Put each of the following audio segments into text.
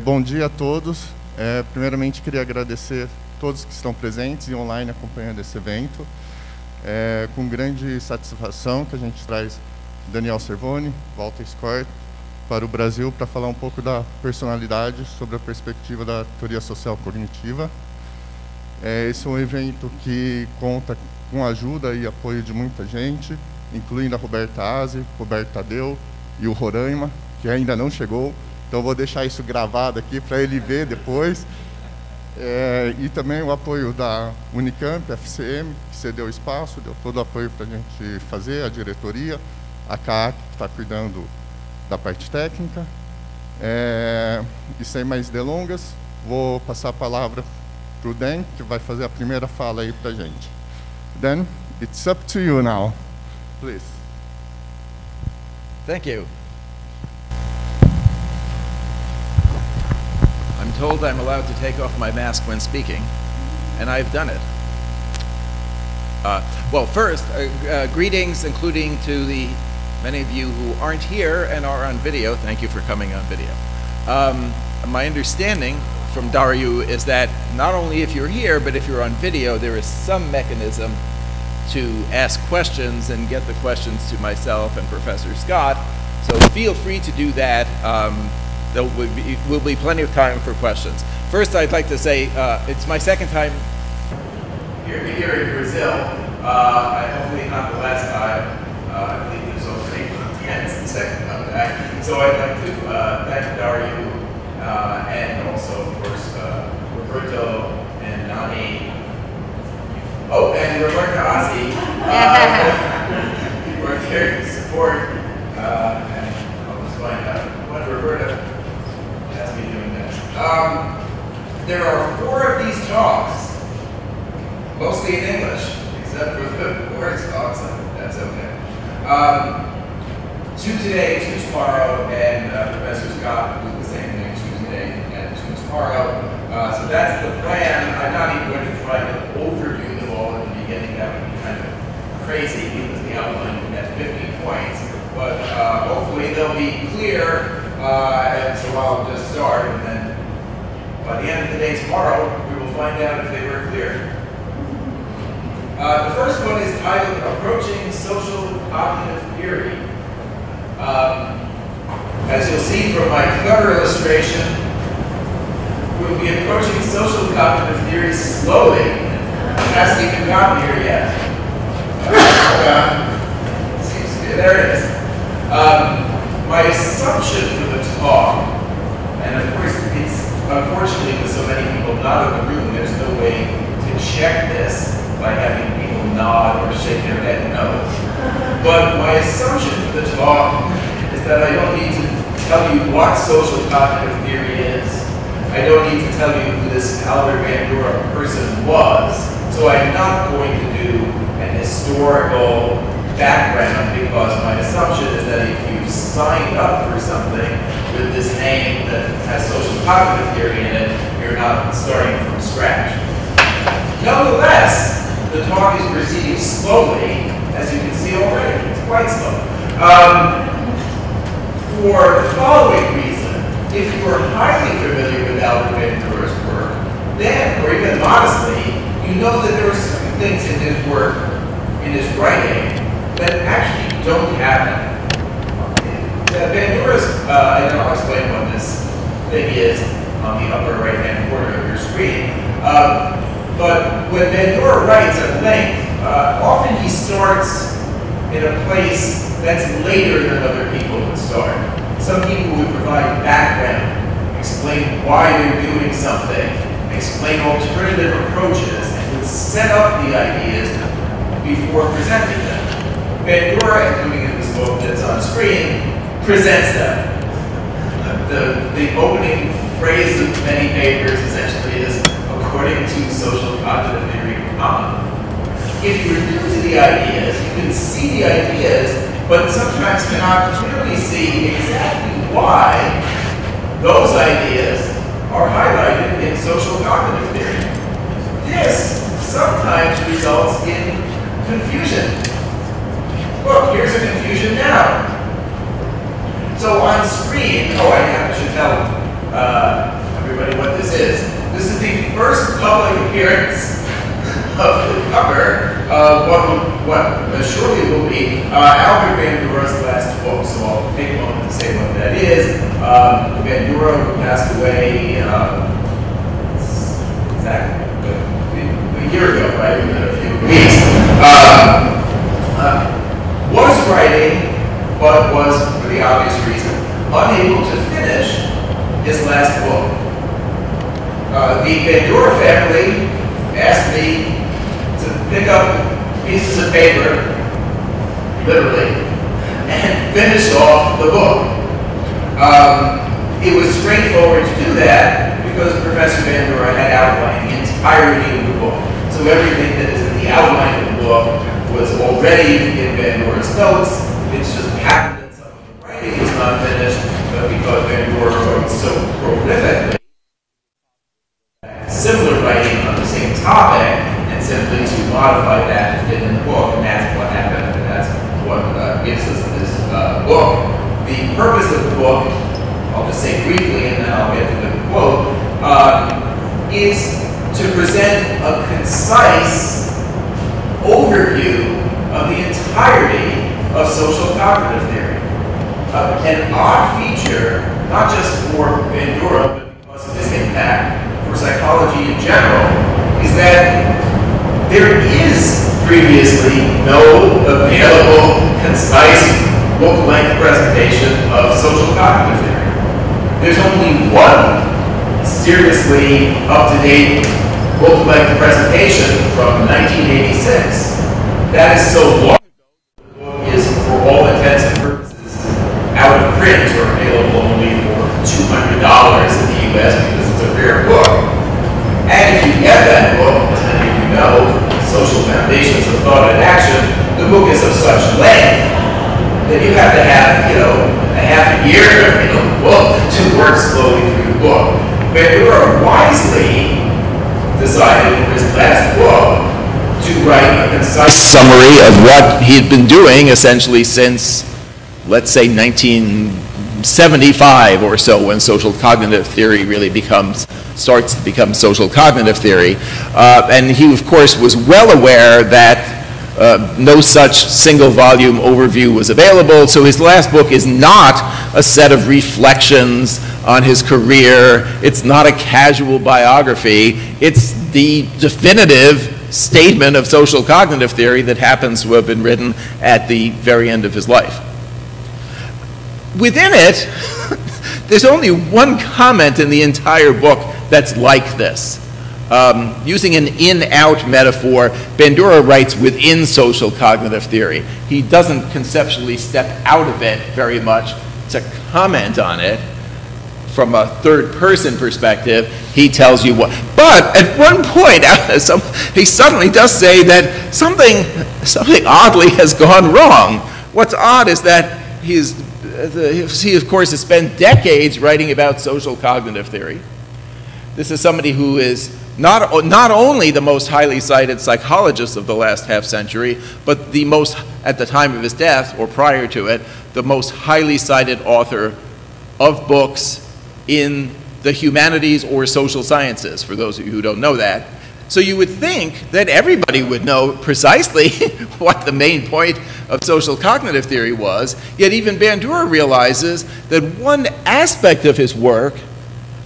Bom dia a todos. Primeiramente, queria agradecer a todos que estão presentes e online acompanhando esse evento. Com grande satisfação que a gente traz Daniel Cervone, Walter Scott, para o Brasil para falar um pouco da personalidade sobre a perspectiva da teoria sociocognitiva. Esse é um evento que conta com a ajuda e apoio de muita gente, incluindo a Roberta Aze, Roberto Tadeu e o Roraima, que ainda não chegou. Então, vou deixar isso gravado aqui para ele ver depois. E também o apoio da Unicamp, FCM, que cedeu espaço, deu todo o apoio para a gente fazer, a diretoria, a CAAC, que está cuidando da parte técnica. E sem mais delongas, vou passar a palavra para o Dan, que vai fazer a primeira fala aí para a gente. Dan, it's up to you now, please. Thank you. I'm told I'm allowed to take off my mask when speaking, and I've done it. Well, first, greetings, including to the many of you who aren't here and are on video. Thank you for coming on video. My understanding from Dario is that not only if you're here, but if you're on video, there is some mechanism to ask questions and get the questions to myself and Professor Scott. So feel free to do that. There will be plenty of time for questions. First, I'd like to say it's my second time here in Brazil. Hopefully not the last time. I believe there's already 10 is the second time back. So I'd like to thank Dario and also, of course, Roberto and Nani. Oh, and Roberta Aze for their support. And I'll just find out what Roberta has me doing next. There are 4 of these talks, mostly in English, except for the words talks. That's okay. 2 today, 2 tomorrow, and Professor Scott will do the same thing, 2 today and 2 tomorrow. So that's the plan. I'm not even going to try to overview them all at the beginning. That would be kind of crazy because the outline has 50 points. But hopefully they'll be clear, and so I'll just start, and then by the end of the day tomorrow, we will find out if they were clear. The first one is titled Approaching Social Cognitive Theory. As you'll see from my cover illustration, we'll be approaching social cognitive theory slowly. It hasn't even gotten here yet. Seems to be, there it is. My assumption for the talk, and of course it's unfortunately with so many people not in the room, there's no way to check this by having people nod or shake their head no. But my assumption for the talk is that I don't need to tell you what social cognitive theory is. I don't need to tell you who this Albert Bandura person was. So I'm not going to do an historical background because my assumption is that if you've signed up for something with this name that has social cognitive theory in it, you're not starting from scratch. Nonetheless, the talk is proceeding slowly, as you can see already. It's quite slow. For the following reason, if you are highly familiar with Albert Bandura's work, then, or even modestly, you know that there are certain things in his work, in his writing, that actually don't happen. Bandura's, and I'll explain what this thing is on the upper right-hand corner of your screen. But when Bandura writes at length, often he starts in a place that's later than other people would start. Some people would provide background, explain why they're doing something, explain alternative approaches, and would set up the ideas before presenting them. Bandura, including in this book that's on screen, presents them. The opening phrase of many papers essentially is, according to social cognitive theory, If you're new to the ideas, you can see the ideas, but sometimes cannot clearly see exactly why those ideas are highlighted in social cognitive theory. This sometimes results in confusion. Look, here's a confusion now. So on screen, I should tell appearance of the cover what surely will be Albert Bandura's last book. So I'll take a moment to say what that is. Bandura, who passed away exactly a year ago, right? Within a few weeks, was writing, but was, for the obvious reason, unable to finish his last book. The Bandura family asked me to pick up pieces of paper, literally, and finish off the book. It was straightforward to do that because Professor Bandura had outlined the entirety of the book. So everything that is in the outline of the book was already in Bandura's notes. It's just happened that some of the writing was not finished, but because Bandura wrote so prolifically, similar writing on the same topic, and simply to modify that to fit in the book, and that's what happened, and that's what gives us this book. The purpose of the book, I'll just say briefly, and then I'll get to the quote, is to present a concise overview of the entirety of social cognitive theory. An odd feature, not just for Bandura, but because of his impact for psychology in general, is that there is previously no available, concise, book-length presentation of social cognitive theory. There's only one seriously up-to-date book-length presentation from 1986. That is so long ago, the book is, for all intents and purposes, out of print or available only for $200 in the US because it's a rare book. And if you get that book, as many of you know, Social Foundations of Thought and Action, the book is of such length that you have to have, a half a year of the book to work slowly through the book. Bandura wisely decided for his last book to write a concise summary of what he had been doing essentially since, let's say, 1975 or so, when social cognitive theory really starts to become social cognitive theory. And he, of course, was well aware that no such single volume overview was available, so his last book is not a set of reflections on his career. It's not a casual biography. It's the definitive statement of social cognitive theory that happens to have been written at the very end of his life. Within it, there's only one comment in the entire book that's like this. Using an in-out metaphor, Bandura writes within social cognitive theory. He doesn't conceptually step out of it very much to comment on it. From a third-person perspective, he tells you what. But at one point, he suddenly does say that something oddly has gone wrong. What's odd is that he, of course, has spent decades writing about social cognitive theory. This is somebody who is not only the most highly cited psychologist of the last half century, but the most, at the time of his death or prior to it, the most highly cited author of books in the humanities or social sciences, for those of you who don't know that. So you would think that everybody would know precisely what the main point of social cognitive theory was, yet even Bandura realizes that one aspect of his work,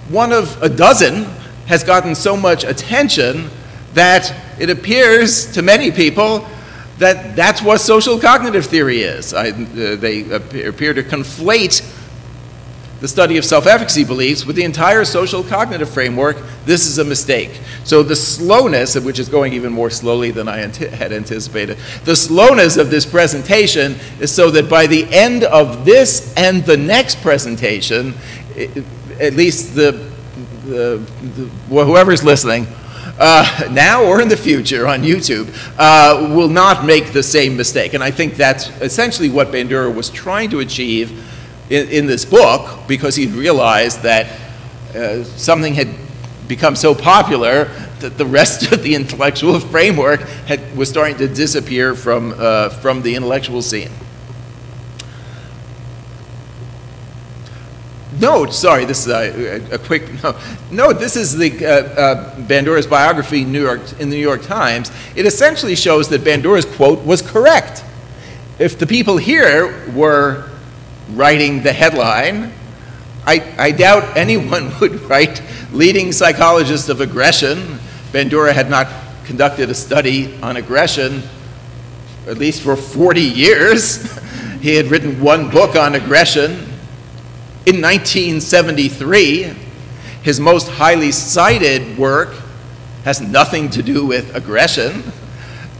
one of a dozen, has gotten so much attention that it appears to many people that that's what social cognitive theory is. They appear to conflate the study of self-efficacy beliefs with the entire social cognitive framework. This is a mistake. So the slowness, which is going even more slowly than I had anticipated, the slowness of this presentation is so that by the end of this and the next presentation, at least whoever's listening, now or in the future on YouTube, will not make the same mistake. And I think that's essentially what Bandura was trying to achieve in this book, because he realized that something had become so popular that the rest of the intellectual framework was starting to disappear from the intellectual scene. no, sorry, this is a quick, no, this is the Bandura's biography in the New York Times. It essentially shows that Bandura's quote was correct. If the people here were writing the headline, I doubt anyone would write leading psychologist of aggression. Bandura had not conducted a study on aggression, at least for 40 years. He had written one book on aggression. In 1973, his most highly cited work has nothing to do with aggression.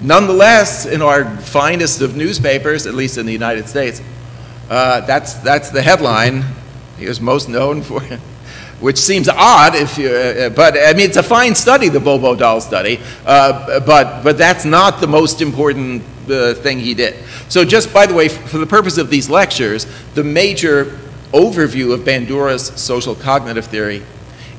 Nonetheless, in our finest of newspapers, at least in the United States, that's the headline he was most known for, which seems odd if you, but I mean, it's a fine study, the Bobo doll study, but that's not the most important thing he did. So just, by the way, for the purpose of these lectures, the major overview of Bandura's social cognitive theory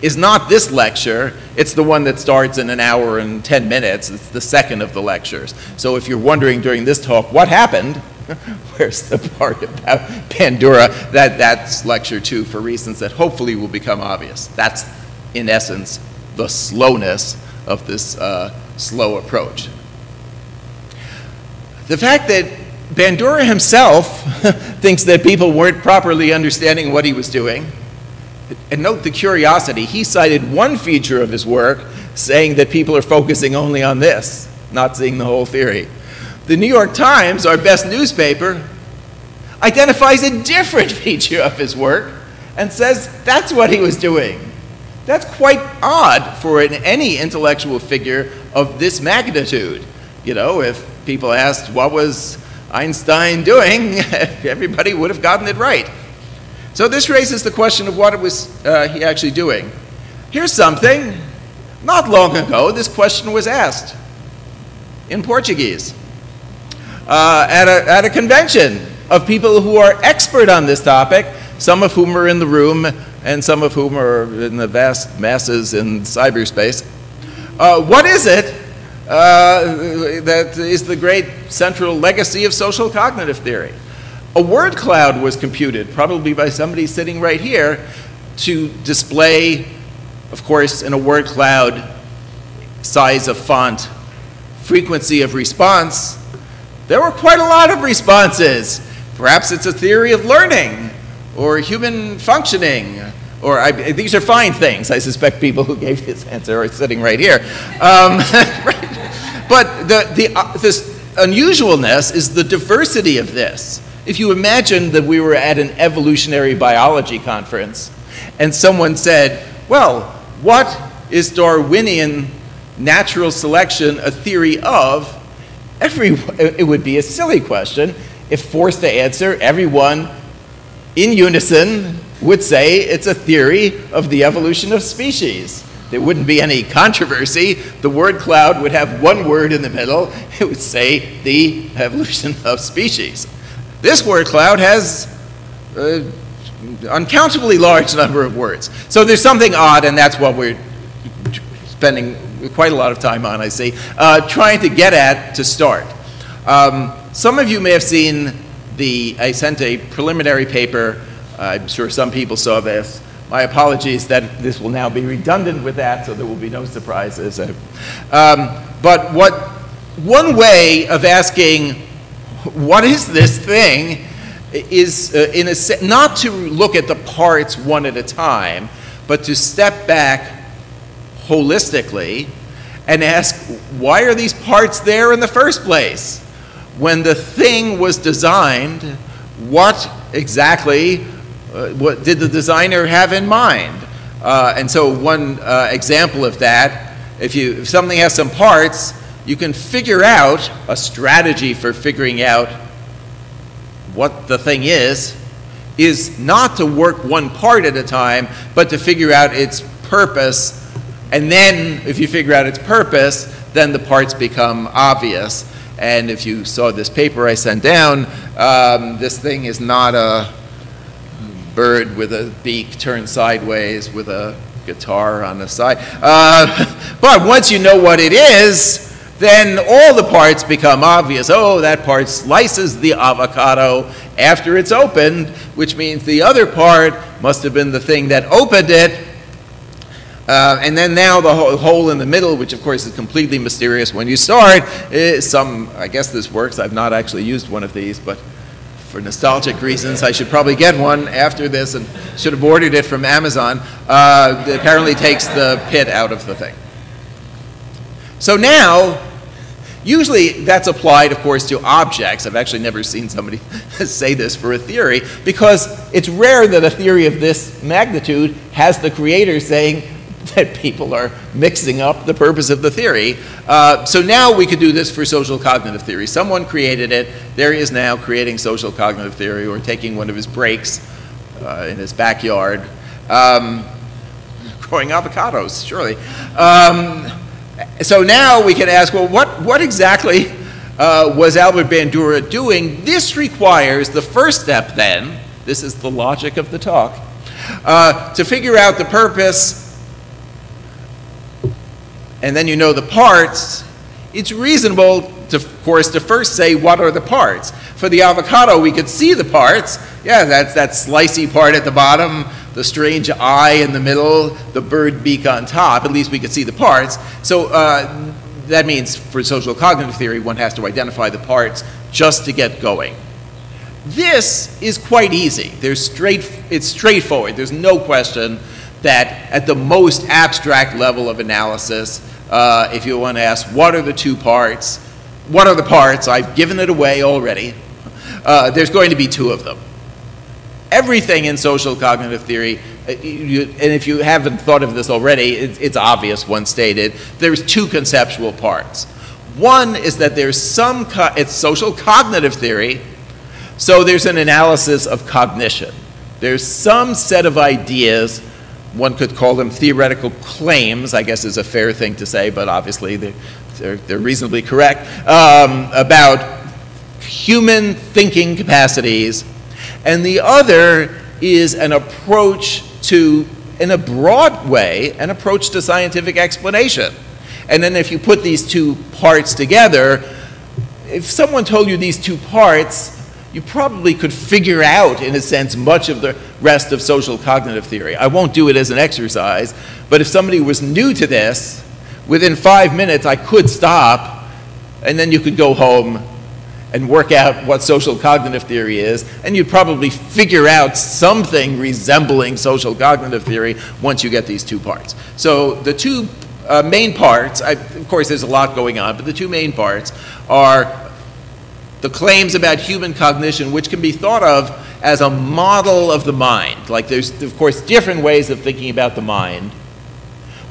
is not this lecture, it's the one that starts in an hour and 10 minutes. It's the second of the lectures. So if you're wondering during this talk, what happened? Where's the part about Bandura? That's lecture 2 for reasons that hopefully will become obvious. That's, in essence, the slowness of this slow approach. The fact that Bandura himself thinks that people weren't properly understanding what he was doing, and note the curiosity, he cited one feature of his work saying that people are focusing only on this, not seeing the whole theory. The New York Times, our best newspaper, identifies a different feature of his work and says that's what he was doing. That's quite odd for any intellectual figure of this magnitude. You know, if people asked what was Einstein doing, everybody would have gotten it right. So this raises the question of what it was he actually doing. Here's something. Not long ago, this question was asked in Portuguese. At a convention of people who are expert on this topic, some of whom are in the room and some of whom are in the vast masses in cyberspace. What is it that is the great central legacy of social cognitive theory? A word cloud was computed, probably by somebody sitting right here, to display, of course, in a word cloud, size of font, frequency of response. There were quite a lot of responses. Perhaps it's a theory of learning or human functioning, or these are fine things. I suspect people who gave this answer are sitting right here. Right. But this unusualness is the diversity of this. If you imagine that we were at an evolutionary biology conference and someone said, well, what is Darwinian natural selection a theory of? It would be a silly question. If forced to answer, everyone in unison would say it's a theory of the evolution of species. There wouldn't be any controversy. The word cloud would have one word in the middle. It would say the evolution of species. This word cloud has an uncountably large number of words. So there's something odd, and that's what we're spending quite a lot of time on, I see, trying to get at to start. Some of you may have seen I sent a preliminary paper. I'm sure some people saw this. My apologies that this will now be redundant with that, so there will be no surprises. But one way of asking, what is this thing, is not to look at the parts one at a time, but to step back holistically and ask, why are these parts there in the first place? When the thing was designed, what exactly what did the designer have in mind? And so one example of that, if something has some parts, you can figure out a strategy for figuring out what the thing is not to work one part at a time, but to figure out its purpose. And then, if you figure out its purpose, then the parts become obvious. And if you saw this paper I sent down, this thing is not a bird with a beak turned sideways with a guitar on the side. But once you know what it is, then all the parts become obvious. Oh, that part slices the avocado after it's opened, which means the other part must have been the thing that opened it. And then now the hole in the middle, which of course is completely mysterious when you start, is I guess this works. I've not actually used one of these, but for nostalgic reasons, I should probably get one after this and should have ordered it from Amazon. It apparently takes the pit out of the thing. So now, usually that's applied, of course, to objects. I've actually never seen somebody say this for a theory, because it's rare that a theory of this magnitude has the creator saying that people are mixing up the purpose of the theory. So now we could do this for social cognitive theory. Someone created it. There he is now creating social cognitive theory, or taking one of his breaks in his backyard, growing avocados, surely. So now we can ask, well, what exactly was Albert Bandura doing? This requires the first step then, this is the logic of the talk, to figure out the purpose, and then you know the parts. It's reasonable, of course, to first say what are the parts. For the avocado, we could see the parts. Yeah, that's that slicey part at the bottom, the strange eye in the middle, the bird beak on top. At least we could see the parts. So that means for social cognitive theory, one has to identify the parts just to get going. This is quite easy. It's straightforward. There's no question that at the most abstract level of analysis, if you want to ask what are the two parts, what are the parts, I've given it away already. There's going to be two of them. Everything in social cognitive theory, and if you haven't thought of this already, it's obvious once stated, there's two conceptual parts. One is that there's it's social cognitive theory, so there's an analysis of cognition. There's some set of ideas, one could call them theoretical claims, I guess is a fair thing to say, but obviously they're reasonably correct, about human thinking capacities. And the other is an approach to, in a broad way, an approach to scientific explanation. And then if you put these two parts together, if someone told you these two parts, you probably could figure out, in a sense, much of the rest of social cognitive theory. I won't do it as an exercise, but if somebody was new to this, within 5 minutes I could stop, and then you could go home and work out what social cognitive theory is, and you'd probably figure out something resembling social cognitive theory once you get these two parts. So the two main parts, of course there's a lot going on, but the two main parts are the claims about human cognition, which can be thought of as a model of the mind. Like there's, of course, different ways of thinking about the mind.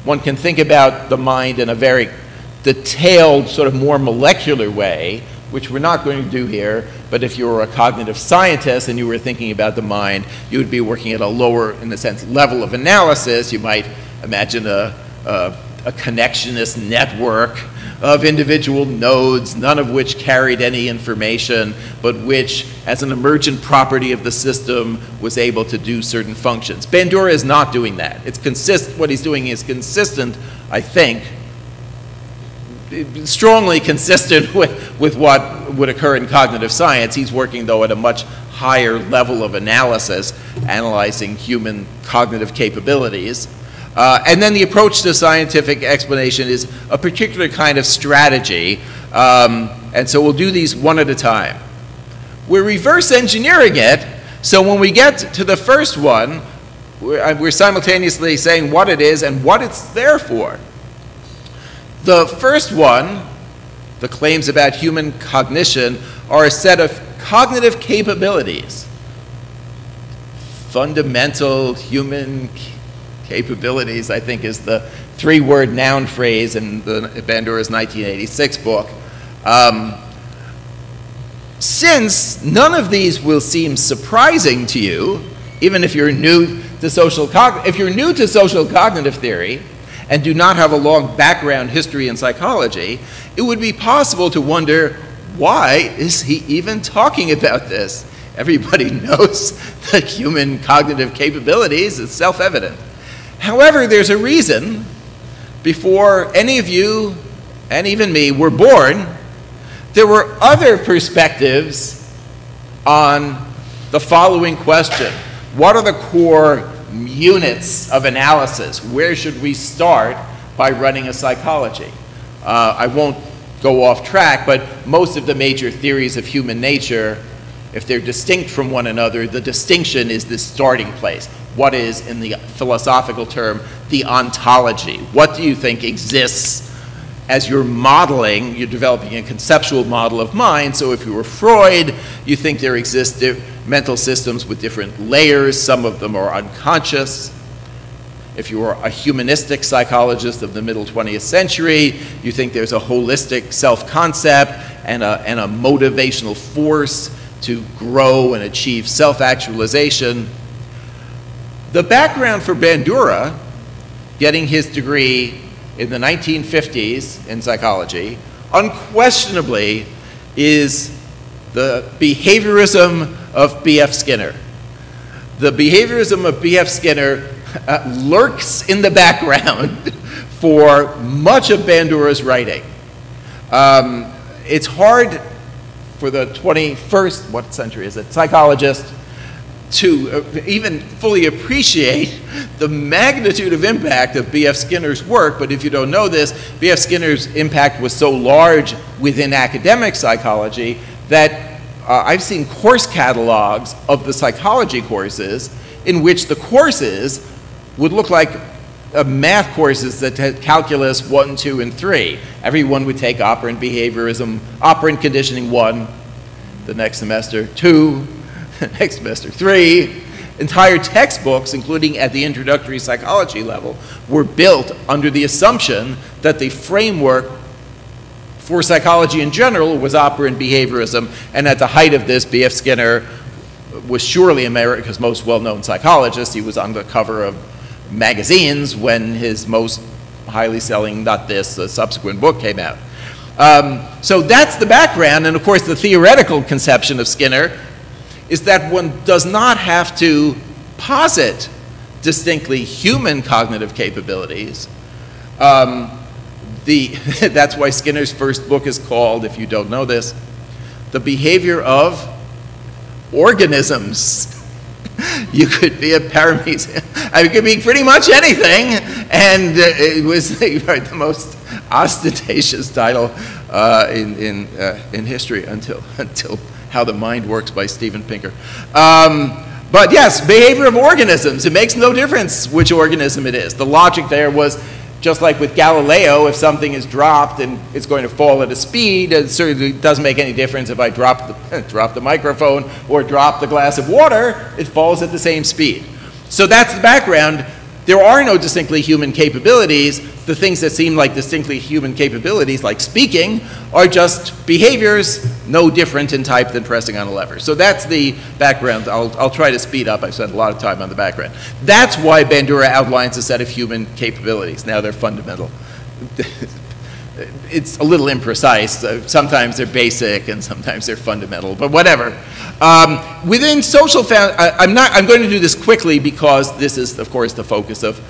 One can think about the mind in a very detailed, sort of more molecular way, which we're not going to do here, but if you were a cognitive scientist and you were thinking about the mind, you would be working at a lower, in a sense, level of analysis. You might imagine a connectionist network of individual nodes, none of which carried any information, but which, as an emergent property of the system, was able to do certain functions. Bandura is not doing that. What he's doing is consistent, I think, strongly consistent with what would occur in cognitive science. He's working, though, at a much higher level of analysis, analyzing human cognitive capabilities. And then the approach to scientific explanation is a particular kind of strategy, and so we'll do these one at a time. We're reverse engineering it, so when we get to the first one, we're simultaneously saying what it is and what it's there for. The first one, the claims about human cognition, are a set of cognitive capabilities. Fundamental human capabilities, I think, is the three-word noun phrase in Bandura's 1986 book. Since none of these will seem surprising to you, even if you're new to social cognitive theory, and do not have a long background history in psychology, it would be possible to wonder, why is he even talking about this? Everybody knows that human cognitive capabilities is self-evident. However, there's a reason. Before any of you, and even me, were born, there were other perspectives on the following question. what are the core units of analysis? Where should we start by running a psychology? I won't go off track, but most of the major theories of human nature, if they're distinct from one another, the distinction is the starting place. What is, in the philosophical term, the ontology? What do you think exists as you're modeling? You're developing a conceptual model of mind. So if you were Freud, you think there exist mental systems with different layers. Some of them are unconscious. If you were a humanistic psychologist of the middle 20th century, you think there's a holistic self-concept and a motivational force to grow and achieve self-actualization. The background for Bandura, getting his degree in the 1950s in psychology, unquestionably is the behaviorism of B.F. Skinner. The behaviorism of B.F. Skinner lurks in the background for much of Bandura's writing. It's hard for the 21st, what century is it, psychologist to even fully appreciate the magnitude of impact of B.F. Skinner's work, but if you don't know this, B.F. Skinner's impact was so large within academic psychology that I've seen course catalogs of the psychology courses in which the courses would look like math courses that had calculus 1, 2, and 3. Everyone would take operant behaviorism, operant conditioning 1, the next semester 2, next semester 3. Entire textbooks, including at the introductory psychology level, were built under the assumption that the framework for psychology in general was operant behaviorism, and at the height of this, B.F. Skinner was surely America's most well-known psychologist. He was on the cover of magazines when his most highly selling, not this, a subsequent book came out. So that's the background, and of course the theoretical conception of Skinner is that one does not have to posit distinctly human cognitive capabilities. That's why Skinner's first book is called, if you don't know this, The Behavior of Organisms. You could be a parameter. I could be pretty much anything, and it was the most ostentatious title in history until How the Mind Works by Steven Pinker. But yes, behavior of organisms. It makes no difference which organism it is. The logic there was, just like with Galileo, if something is dropped and it's going to fall at a speed, it certainly doesn't make any difference if I drop the microphone or drop the glass of water, it falls at the same speed. So that's the background. There are no distinctly human capabilities. The things that seem like distinctly human capabilities, like speaking, are just behaviors no different in type than pressing on a lever. So that's the background. I'll try to speed up. I've spent a lot of time on the background. That's why Bandura outlines a set of human capabilities. Now they're fundamental. It's a little imprecise. Sometimes they're basic and sometimes they're fundamental, but whatever. Within social, I'm going to do this quickly because this is, of course, the focus of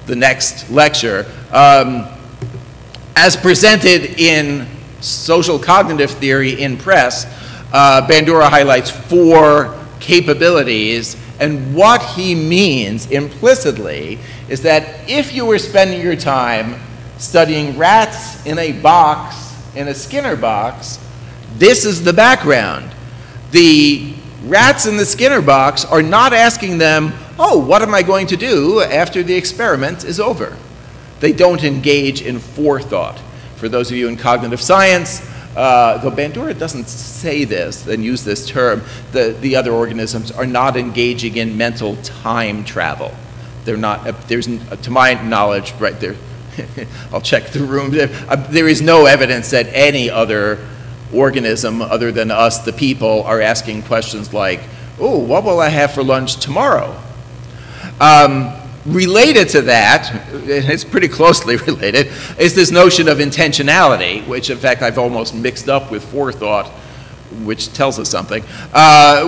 the next lecture. As presented in social cognitive theory in Press, Bandura highlights 4 capabilities, and what he means implicitly is that if you were spending your time studying rats in a box, in a Skinner box, this is the background. The rats in the Skinner box are not asking them, oh, what am I going to do after the experiment is over? They don't engage in forethought. For those of you in cognitive science, though Bandura doesn't say this and use this term, the other organisms are not engaging in mental time travel. They're not, there's, to my knowledge, right there, I'll check the room, there is no evidence that any other organism other than us, the people, are asking questions like, oh, what will I have for lunch tomorrow? Related to that, and it's pretty closely related, is this notion of intentionality, which in fact I've almost mixed up with forethought, which tells us something,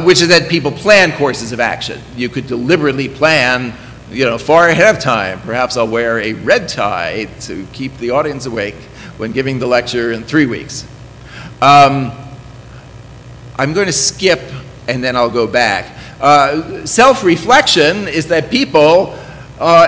which is that people plan courses of action. You could deliberately plan, you know, far ahead of time. Perhaps I'll wear a red tie to keep the audience awake when giving the lecture in 3 weeks. I'm going to skip and then I'll go back. Self-reflection is that people,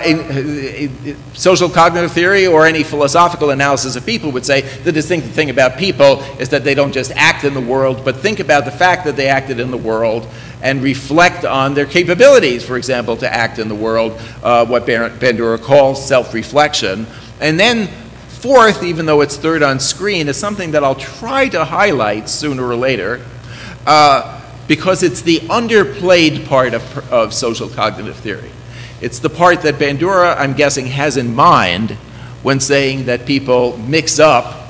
in social cognitive theory or any philosophical analysis of people would say the distinctive thing about people is that they don't just act in the world, but think about the fact that they acted in the world and reflect on their capabilities, for example, to act in the world, what Bandura calls self-reflection. And then fourth, even though it's third on screen, is something that I'll try to highlight sooner or later, because it's the underplayed part of social cognitive theory. It's the part that Bandura, I'm guessing, has in mind when saying that people mix up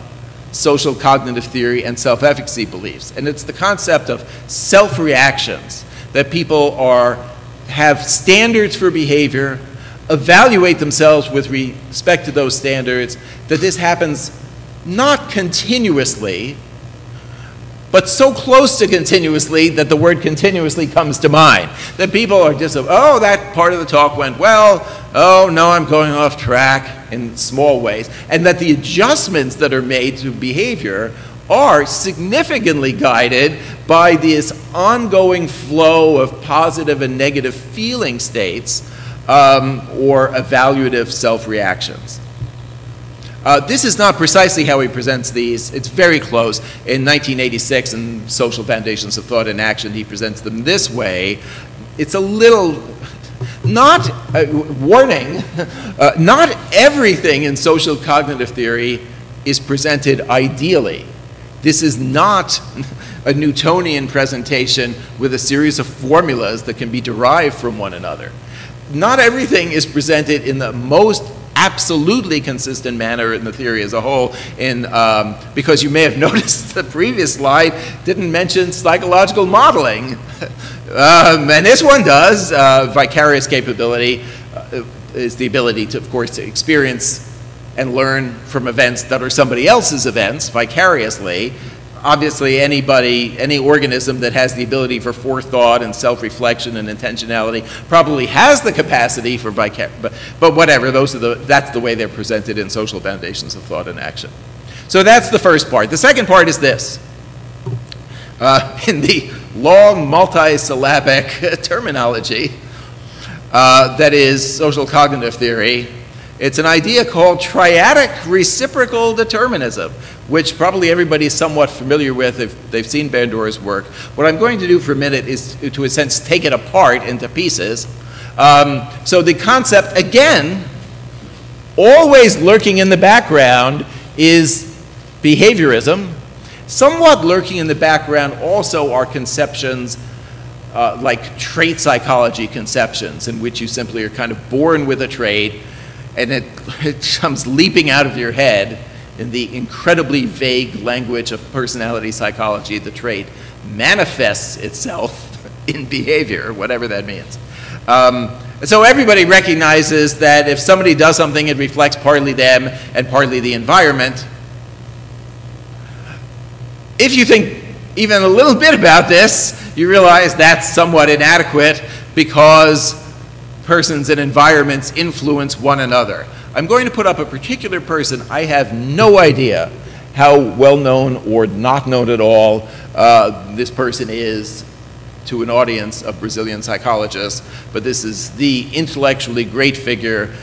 social cognitive theory and self-efficacy beliefs. And it's the concept of self-reactions, that people have standards for behavior, evaluate themselves with respect to those standards, that this happens not continuously, but so close to continuously that the word continuously comes to mind. That people are just, oh, that part of the talk went well, oh, no, I'm going off track in small ways. And that the adjustments that are made to behavior are significantly guided by this ongoing flow of positive and negative feeling states or evaluative self-reactions. This is not precisely how he presents these. It's very close. In 1986, in Social Foundations of Thought and Action, he presents them this way. It's a little, not, warning, not everything in social cognitive theory is presented ideally. This is not a Newtonian presentation with a series of formulas that can be derived from one another. Not everything is presented in the most absolutely consistent manner in the theory as a whole, because you may have noticed the previous slide didn't mention psychological modeling. And this one does. Vicarious capability is the ability to, of course, to experience and learn from events that are somebody else's events vicariously. Obviously, any organism that has the ability for forethought and self-reflection and intentionality probably has the capacity for but whatever, that's the way they're presented in Social Foundations of Thought and Action. So that's the first part. The second part is this. In the long, multi-syllabic terminology that is social cognitive theory, it's an idea called triadic reciprocal determinism, which probably everybody is somewhat familiar with if they've seen Bandura's work. What I'm going to do for a minute is to, in a sense, take it apart into pieces. So the concept, again, always lurking in the background is behaviorism. Somewhat lurking in the background also are conceptions like trait psychology conceptions, in which you simply are kind of born with a trait, and it comes leaping out of your head in the incredibly vague language of personality psychology. The trait manifests itself in behavior, whatever that means. So everybody recognizes that if somebody does something, it reflects partly them and partly the environment. If you think even a little bit about this, you realize that's somewhat inadequate because persons and environments influence one another. I'm going to put up a particular person. I have no idea how well known or not known at all this person is to an audience of Brazilian psychologists, but this is the intellectually great figure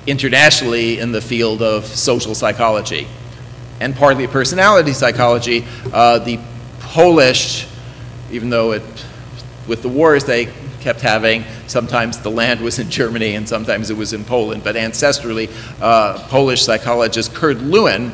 internationally in the field of social psychology and partly personality psychology. The Polish, even though with the wars they kept having, sometimes the land was in Germany and sometimes it was in Poland, but ancestrally, Polish psychologist Kurt Lewin,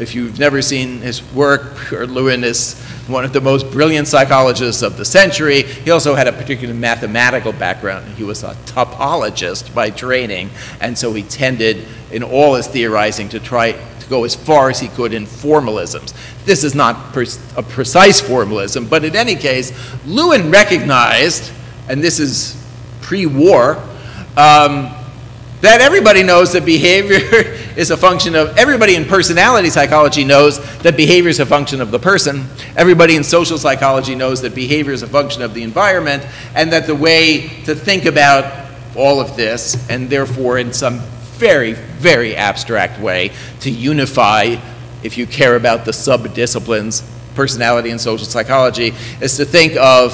if you've never seen his work, Kurt Lewin is one of the most brilliant psychologists of the century. He also had a particular mathematical background. He was a topologist by training, and so he tended in all his theorizing to try to go as far as he could in formalisms. This is not a precise formalism, but in any case, Lewin recognized, and this is pre-war, that everybody knows that behavior is a function of, everybody in personality psychology knows that behavior is a function of the person. Everybody in social psychology knows that behavior is a function of the environment, and that the way to think about all of this, and therefore in some very, very abstract way, to unify, if you care about the sub-disciplines, personality and social psychology, is to think of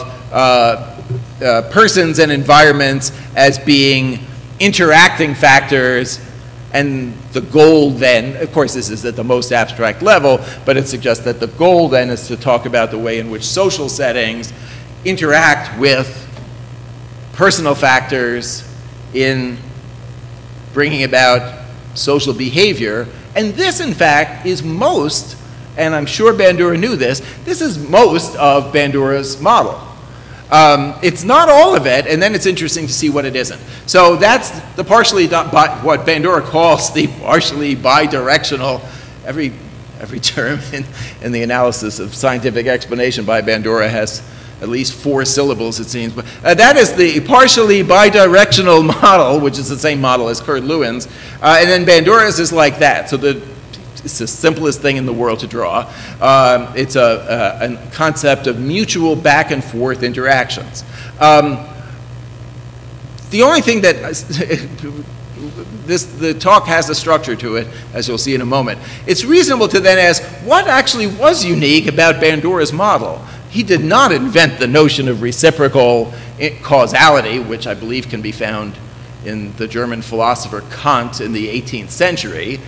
persons and environments as being interacting factors, and the goal then, of course this is at the most abstract level, but it suggests that the goal then is to talk about the way in which social settings interact with personal factors in bringing about social behavior. And this, in fact, is most, and I'm sure Bandura knew this is most of Bandura's model. It's not all of it, and then it's interesting to see what it isn't. So that's the what Bandura calls the partially bidirectional, every term in the analysis of scientific explanation by Bandura has at least 4 syllables, it seems. But that is the partially bidirectional model, which is the same model as Kurt Lewin's. And then Bandura's is like that. So it's the simplest thing in the world to draw. It's a concept of mutual back and forth interactions. The only thing that the talk has a structure to it, as you'll see in a moment. It's reasonable to then ask, what actually was unique about Bandura's model? He did not invent the notion of reciprocal causality, which I believe can be found in the German philosopher Kant in the 18th century.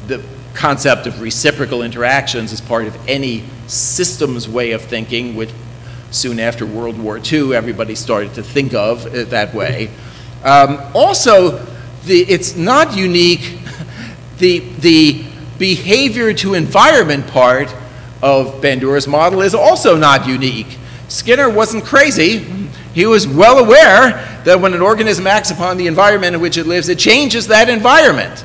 The concept of reciprocal interactions is part of any systems way of thinking, which soon after World War II, everybody started to think of it that way. Also, it's not unique, the behavior to environment part of Bandura's model is also not unique. Skinner wasn't crazy. He was well aware that when an organism acts upon the environment in which it lives, it changes that environment.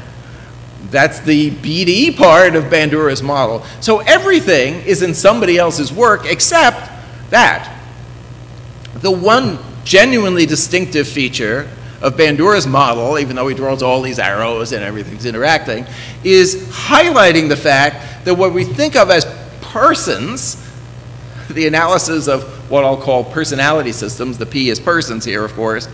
That's the BDE part of Bandura's model. So everything is in somebody else's work except that. The one genuinely distinctive feature of Bandura's model, even though he draws all these arrows and everything's interacting, is highlighting the fact that what we think of as persons, the analysis of what I'll call personality systems, the P is persons here, of course,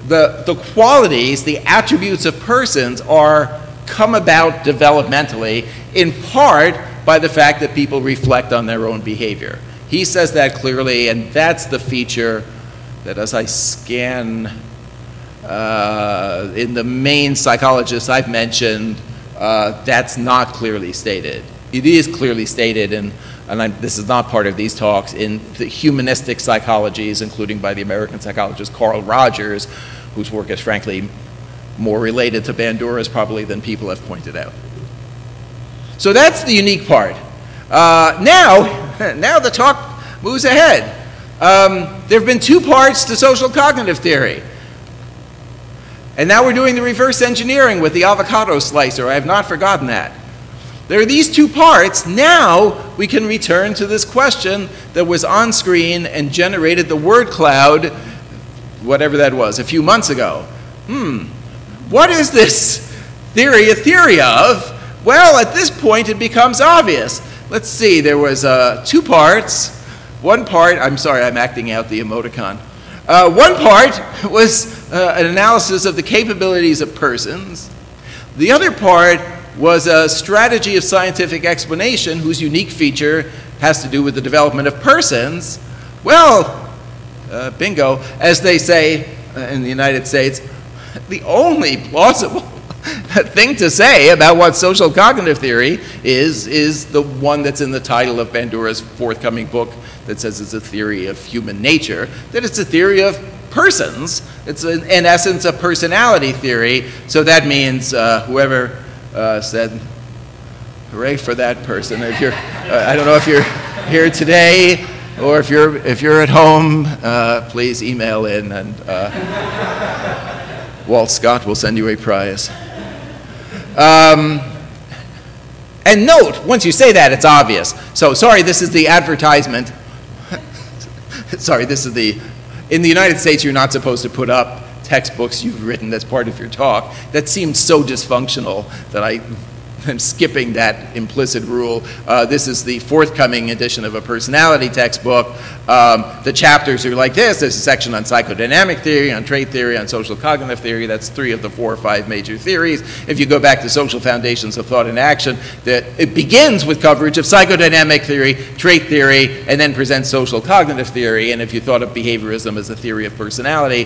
the qualities, the attributes of persons come about developmentally, in part by the fact that people reflect on their own behavior. He says that clearly, and that's the feature that as I scan in the main psychologists I've mentioned, that's not clearly stated. It is clearly stated, and this is not part of these talks, in the humanistic psychologies, including by the American psychologist Carl Rogers, whose work is frankly more related to Bandura's probably than people have pointed out. So that's the unique part. Now the talk moves ahead. There have been 2 parts to social cognitive theory. And now we're doing the reverse engineering with the avocado slicer. I have not forgotten that. There are these 2 parts. Now we can return to this question that was on screen and generated the word cloud, whatever that was, a few months ago. What is this theory a theory of? Well, at this point it becomes obvious. Let's see, there was 2 parts. One part, I'm sorry, I'm acting out the emoticon. One part was an analysis of the capabilities of persons. The other part was a strategy of scientific explanation whose unique feature has to do with the development of persons. Well, bingo, as they say in the United States, the only plausible thing to say about what social cognitive theory is the one that's in the title of Bandura's forthcoming book that says it's a theory of human nature, that it's a theory of persons. It's in essence a personality theory. So that means whoever said, hooray for that person. If you're, I don't know if you're here today or if you're at home, please email in and Walt Scott will send you a prize. And note, once you say that, it's obvious. So, sorry, this is the advertisement. Sorry, this is in the United States, you're not supposed to put up textbooks you've written as part of your talk. That seemed so dysfunctional that I I'm skipping that implicit rule. This is the forthcoming edition of a personality textbook. The chapters are like this. There's a section on psychodynamic theory, on trait theory, on social cognitive theory. That's 3 of the 4 or 5 major theories. If you go back to Social Foundations of Thought and Action, it begins with coverage of psychodynamic theory, trait theory, and then presents social cognitive theory. And if you thought of behaviorism as a theory of personality,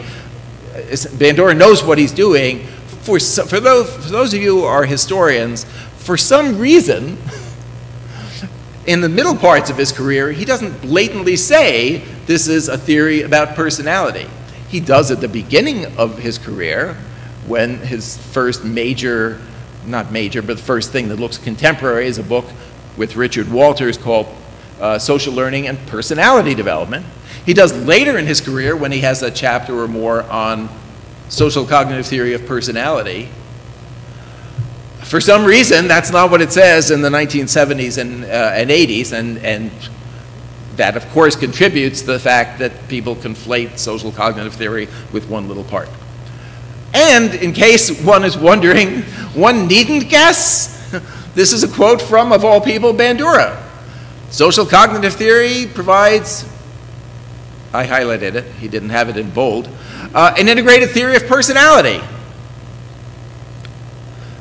Bandura knows what he's doing. For those of you who are historians, for some reason, in the middle parts of his career, he doesn't blatantly say this is a theory about personality. He does at the beginning of his career, when his first major, not major, but the first thing that looks contemporary is a book with Richard Walters called Social Learning and Personality Development. He does later in his career when he has a chapter or more on social cognitive theory of personality. For some reason, that's not what it says in the 1970s and 80s, and that, of course, contributes to the fact that people conflate social cognitive theory with one little part. And in case one is wondering, one needn't guess. This is a quote from, of all people, Bandura. Social cognitive theory provides, I highlighted it, he didn't have it in bold, an integrated theory of personality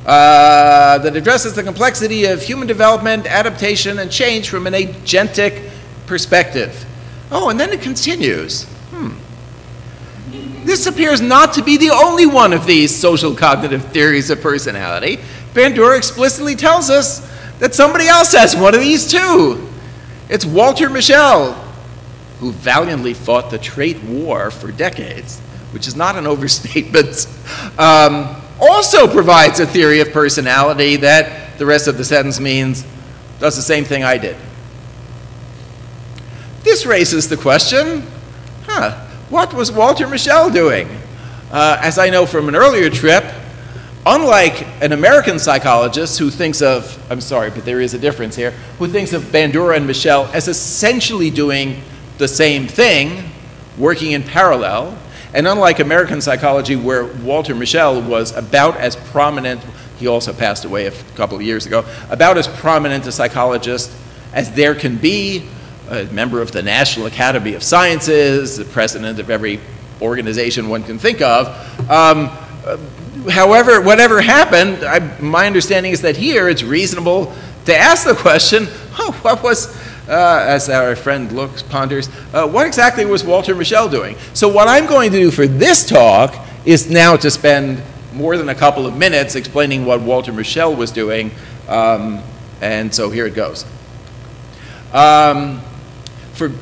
that addresses the complexity of human development, adaptation, and change from an agentic perspective. Oh, and then it continues. This appears not to be the only one of these social cognitive theories of personality. Bandura explicitly tells us that somebody else has one of these too. It's Walter Mischel, who valiantly fought the trait war for decades, which is not an overstatement, also provides a theory of personality that, the rest of the sentence means, does the same thing I did. This raises the question, what was Walter Mischel doing? As I know from an earlier trip, unlike an American psychologist who thinks of, I'm sorry, but there is a difference here, who thinks of Bandura and Mischel as essentially doing the same thing, working in parallel, and unlike American psychology where Walter Mischel was about as prominent, he also passed away a couple of years ago, about as prominent a psychologist as there can be, a member of the National Academy of Sciences, the president of every organization one can think of. However, whatever happened, my understanding is that here it's reasonable to ask the question, what was, as our friend ponders, what exactly was Walter Mischel doing? So what I'm going to do for this talk is now to spend more than a couple of minutes explaining what Walter Mischel was doing, and so here it goes.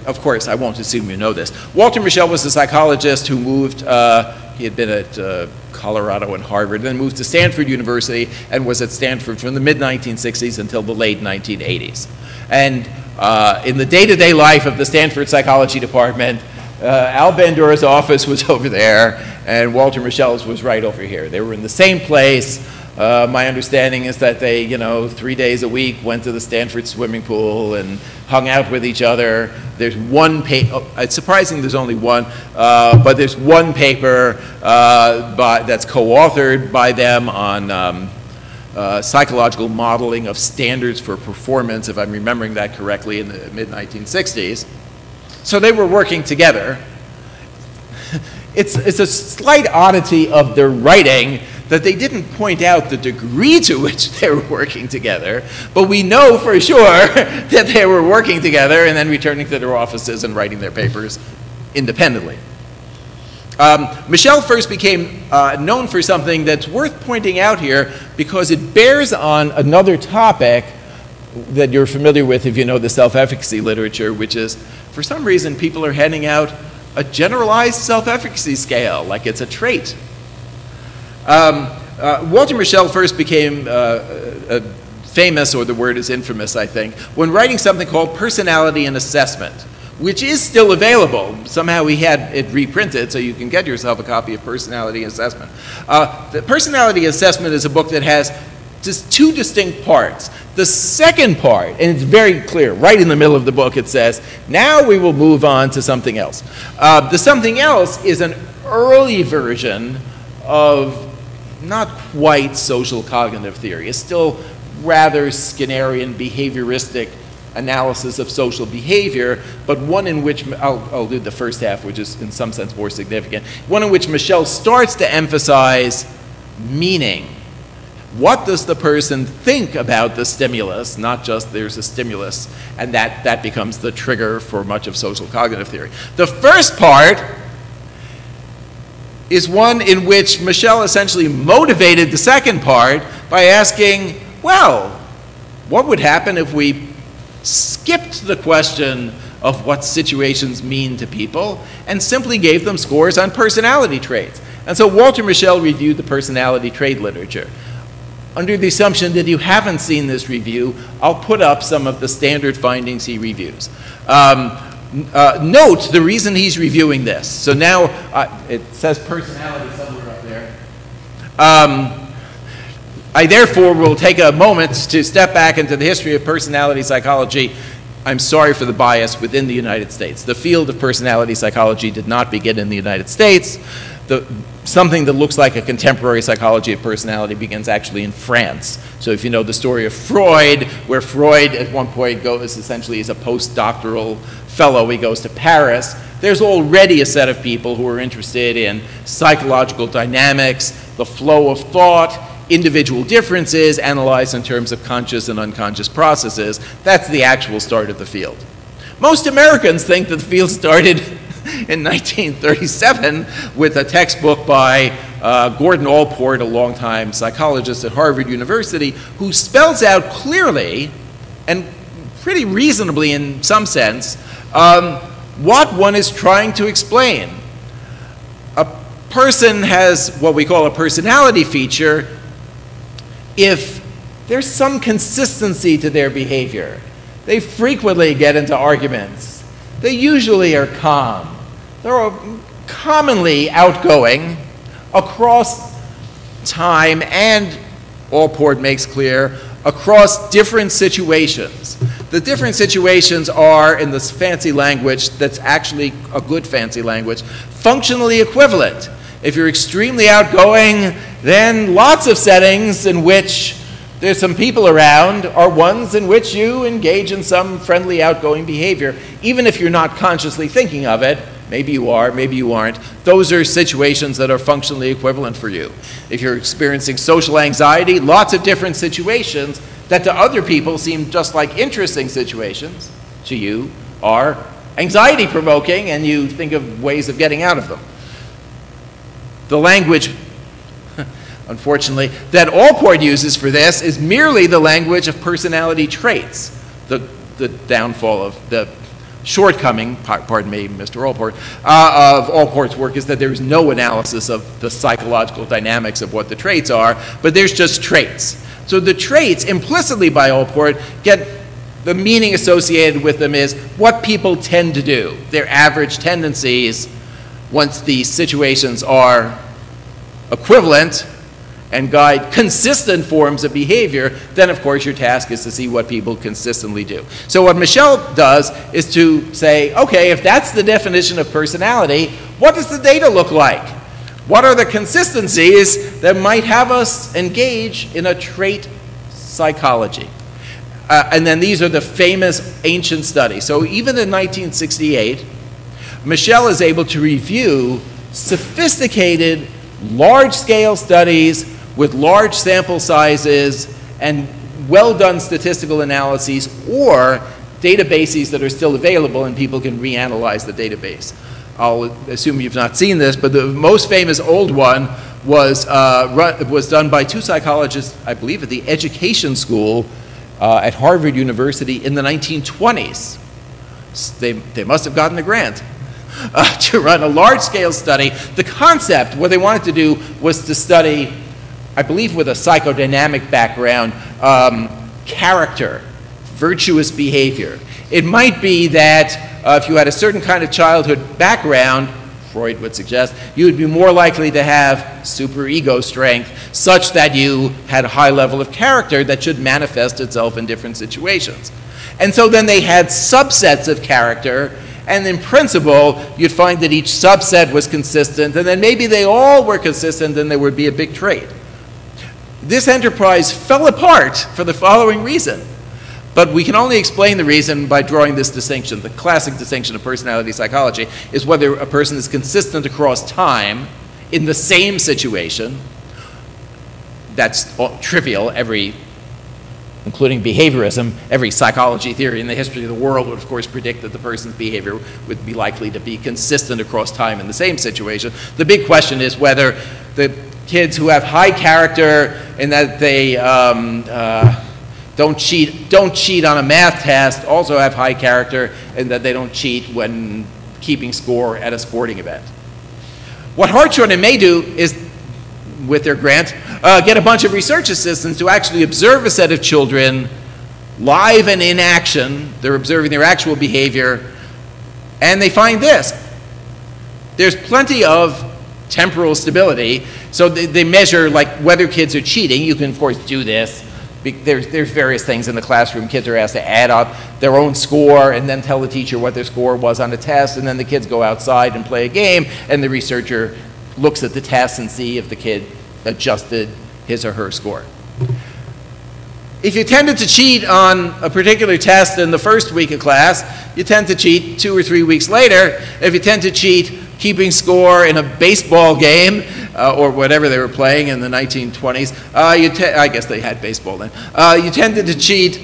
Of course, I won't assume you know this. Walter Mischel was a psychologist who moved, he had been at Colorado and Harvard, then moved to Stanford University and was at Stanford from the mid-1960s until the late 1980s. And in the day-to-day life of the Stanford Psychology Department, Al Bandura's office was over there, and Walter Mischel's was right over here. They were in the same place. My understanding is that they, 3 days a week went to the Stanford swimming pool and hung out with each other. There's one paper, it's surprising there's only one, but there's one paper that's co-authored by them on psychological modeling of standards for performance, if I'm remembering that correctly, in the mid-1960s. So they were working together. It's a slight oddity of their writing that they didn't point out the degree to which they were working together, but we know for sure that they were working together and then returning to their offices and writing their papers independently. Mischel first became known for something that's worth pointing out here because it bears on another topic that you're familiar with if you know the self-efficacy literature, which is, for some reason, people are handing out a generalized self-efficacy scale, like it's a trait. Walter Mischel first became famous, or the word is infamous, I think, when writing something called Personality and Assessment, which is still available. Somehow he had it reprinted, so you can get yourself a copy of Personality and Assessment. The Personality Assessment is a book that has just 2 distinct parts. The second part, and it's very clear, right in the middle of the book it says, now we will move on to something else. The something else is an early version of not quite social cognitive theory. It's still rather Skinnerian behavioristic analysis of social behavior, but one in which, I'll do the first half, which is in some sense more significant, one in which Michel starts to emphasize meaning. What does the person think about the stimulus, not just there's a stimulus, and that becomes the trigger for much of social cognitive theory. The first part is one in which Michel essentially motivated the second part by asking, well, what would happen if we skipped the question of what situations mean to people and simply gave them scores on personality traits? And so Walter Michel reviewed the personality trait literature. Under the assumption that you haven't seen this review, I'll put up some of the standard findings he reviews. Note the reason he's reviewing this. So now, it says personality somewhere up there. I therefore will take a moment to step back into the history of personality psychology. I'm sorry for the bias within the United States. The field of personality psychology did not begin in the United States. Something that looks like a contemporary psychology of personality begins actually in France. So if you know the story of Freud, where Freud at one point goes essentially as a postdoctoral fellow, he goes to Paris, there's already a set of people who are interested in psychological dynamics, the flow of thought, individual differences analyzed in terms of conscious and unconscious processes. That's the actual start of the field. Most Americans think that the field started in 1937 with a textbook by Gordon Allport, a longtime psychologist at Harvard University, who spells out clearly and pretty reasonably in some sense what one is trying to explain. A person has what we call a personality feature if there's some consistency to their behavior. They frequently get into arguments. They usually are calm. They're commonly outgoing across time and, Allport makes clear, across different situations. The different situations are, in this fancy language that's actually a good fancy language, functionally equivalent. If you're extremely outgoing, then lots of settings in which there's some people around are ones in which you engage in some friendly, outgoing behavior. Even if you're not consciously thinking of it, maybe you are, maybe you aren't, those are situations that are functionally equivalent for you. If you're experiencing social anxiety, lots of different situations that to other people seem just like interesting situations, to you are anxiety-provoking, and you think of ways of getting out of them. The language, unfortunately, that Allport uses for this is merely the language of personality traits. The downfall of the shortcoming, pardon me, Mr. Allport, of Allport's work is that there's no analysis of the psychological dynamics of what the traits are, but there's just traits. So the traits, implicitly by Allport, get the meaning associated with them is what people tend to do, their average tendencies. Once these situations are equivalent and guide consistent forms of behavior, then of course your task is to see what people consistently do. So what Michel does is to say, okay, if that's the definition of personality, what does the data look like? What are the consistencies that might have us engage in a trait psychology? And then these are the famous ancient studies. So even in 1968, Michel is able to review sophisticated, large-scale studies with large sample sizes and well-done statistical analyses, or databases that are still available and people can reanalyze the database. I'll assume you've not seen this, but the most famous old one was done by two psychologists, I believe, at the Education School at Harvard University in the 1920s. They must have gotten a grant to run a large-scale study. The concept, what they wanted to do was to study, I believe with a psychodynamic background, character, virtuous behavior. It might be that if you had a certain kind of childhood background, Freud would suggest, you would be more likely to have superego strength such that you had a high level of character that should manifest itself in different situations. And so then they had subsets of character, and in principle, you'd find that each subset was consistent, and then maybe they all were consistent, and there would be a big trait. this enterprise fell apart for the following reason. But we can only explain the reason by drawing this distinction. The classic distinction of personality psychology is whether a person is consistent across time in the same situation. That's trivial. Including behaviorism, every psychology theory in the history of the world would, of course, predict that the person's behavior would be likely to be consistent across time in the same situation. The big question is whether the kids who have high character and that they don't cheat on a math test also have high character, and that they don't cheat when keeping score at a sporting event. What Hartshorne may do is, with their grant, get a bunch of research assistants to actually observe a set of children live and in action. They're observing their actual behavior, and they find this. There's plenty of temporal stability, so they measure like whether kids are cheating. You can, of course, do this. There's various things in the classroom. Kids are asked to add up their own score and then tell the teacher what their score was on a test, and then the kids go outside and play a game, and the researcher looks at the test and see if the kid adjusted his or her score. If you tended to cheat on a particular test in the first week of class, you tend to cheat 2 or 3 weeks later. If you tend to cheat keeping score in a baseball game, or whatever they were playing in the 1920s, I guess they had baseball then, you tended to cheat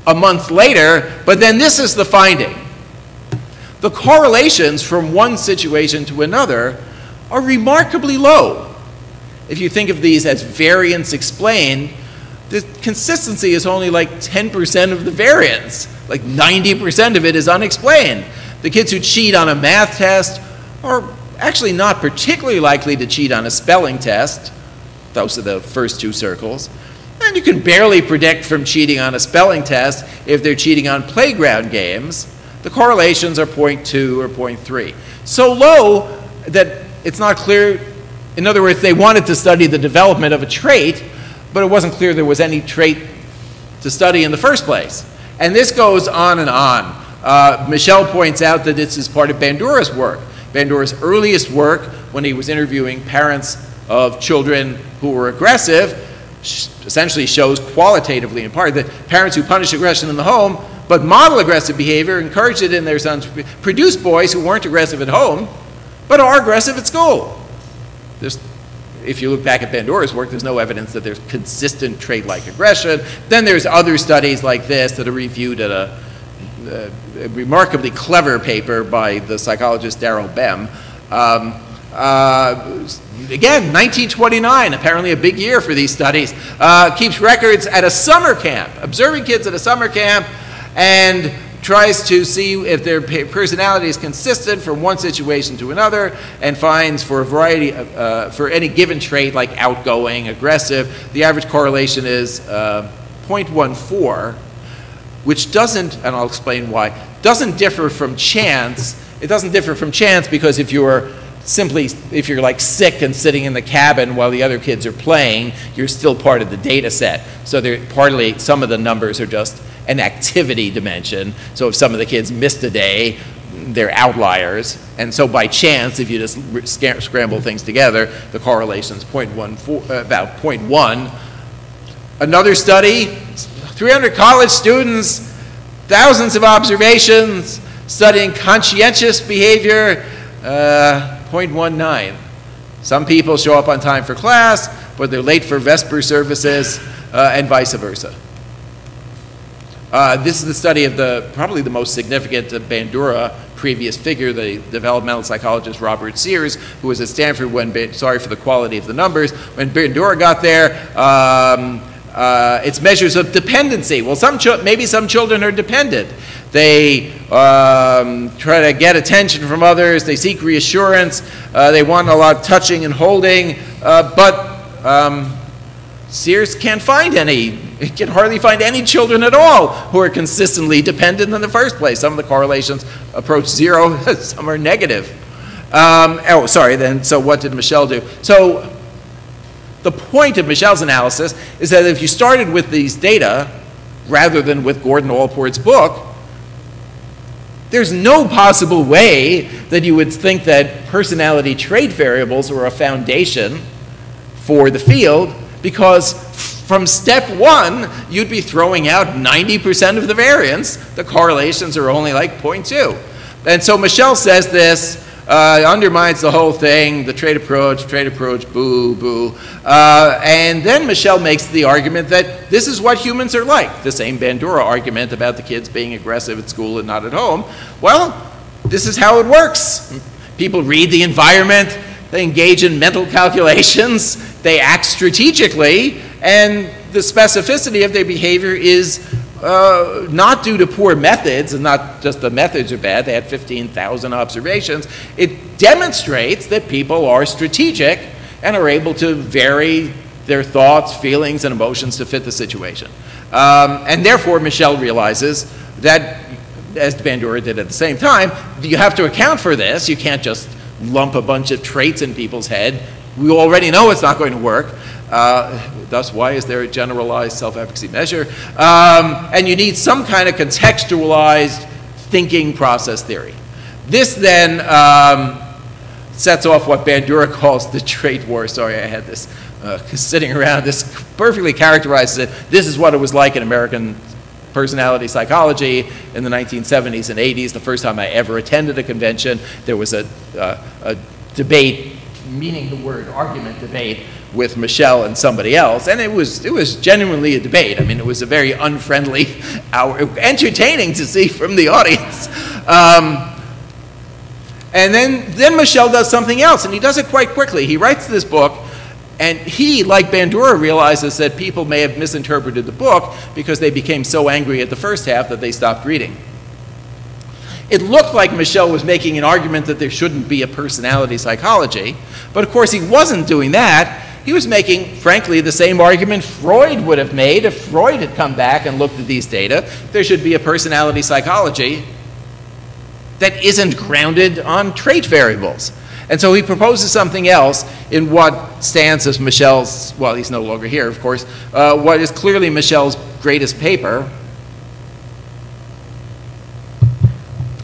a month later, but then this is the finding. The correlations from one situation to another are remarkably low. If you think of these as variance explained, the consistency is only like 10% of the variance. Like 90% of it is unexplained. The kids who cheat on a math test are actually not particularly likely to cheat on a spelling test. Those are the first 2 circles. And you can barely predict from cheating on a spelling test if they're cheating on playground games. The correlations are 0.2 or 0.3. So low that it's not clear. In other words, they wanted to study the development of a trait, but it wasn't clear there was any trait to study in the first place. And this goes on and on. Michel points out that this is part of Bandura's work. Bandura's earliest work, when he was interviewing parents of children who were aggressive, essentially shows qualitatively in part that parents who punish aggression in the home but model aggressive behavior, encourage it in their sons, produce boys who weren't aggressive at home but are aggressive at school. If you look back at Bandura's work, there's no evidence that there's consistent trait-like aggression. Then there's other studies like this that are reviewed at a remarkably clever paper by the psychologist Darrell Bem. Again, 1929, apparently a big year for these studies, keeps records at a summer camp, observing kids at a summer camp, and tries to see if their personality is consistent from one situation to another, and finds for a variety of, for any given trait like outgoing, aggressive, the average correlation is 0.14, which doesn't, and I'll explain why, doesn't differ from chance. It doesn't differ from chance because if you're like sick and sitting in the cabin while the other kids are playing, you're still part of the data set. So partly some of the numbers are just an activity dimension. So if some of the kids missed a day, they're outliers. And so by chance, if you just scramble things together, the correlation's about 0.1. Another study, 300 college students, thousands of observations, studying conscientious behavior, 0.19. Some people show up on time for class, but they're late for Vesper services, and vice versa. This is the study of probably the most significant Bandura previous figure, the developmental psychologist Robert Sears, who was at Stanford when, sorry for the quality of the numbers, when Bandura got there. It's measures of dependency. Well, maybe some children are dependent. They try to get attention from others. They seek reassurance. They want a lot of touching and holding. But Sears can't find any. He can hardly find any children at all who are consistently dependent in the first place. Some of the correlations approach 0. Some are negative. So what did Michel do? So the point of Michel's analysis is that if you started with these data rather than with Gordon Allport's book, there's no possible way that you would think that personality trait variables were a foundation for the field, because from step one, you'd be throwing out 90% of the variance. The correlations are only like 0.2. And so Michel says this, undermines the whole thing, the trait approach, boo, boo. And then Michel makes the argument that this is what humans are like, the same Bandura argument about the kids being aggressive at school and not at home. Well, this is how it works. People read the environment, they engage in mental calculations, they act strategically, and the specificity of their behavior is not due to poor methods, and not just the methods are bad, they had 15,000 observations. It demonstrates that people are strategic and are able to vary their thoughts, feelings, and emotions to fit the situation. And therefore, Michel realizes that, as Bandura did at the same time, you have to account for this. You can't just lump a bunch of traits in people's head. We already know it's not going to work. Thus, why is there a generalized self-efficacy measure? And you need some kind of contextualized thinking process theory. This then sets off what Bandura calls the trait war. Sorry, I had this sitting around. This perfectly characterizes it. This is what it was like in American personality psychology in the 1970s and 80s. The first time I ever attended a convention, there was a debate, meaning the word argument debate, with Michel and somebody else, and it was genuinely a debate. I mean, it was a very unfriendly hour, entertaining to see from the audience. And then Michel does something else, and he does it quite quickly. He writes this book, and he, like Bandura, realizes that people may have misinterpreted the book because they became so angry at the first half that they stopped reading. It looked like Michel was making an argument that there shouldn't be a personality psychology, but of course he wasn't doing that. He was making, frankly, the same argument Freud would have made if Freud had come back and looked at these data. There should be a personality psychology that isn't grounded on trait variables. And so he proposes something else in what stands as Michel's, well, he's no longer here, of course, what is clearly Michel's greatest paper.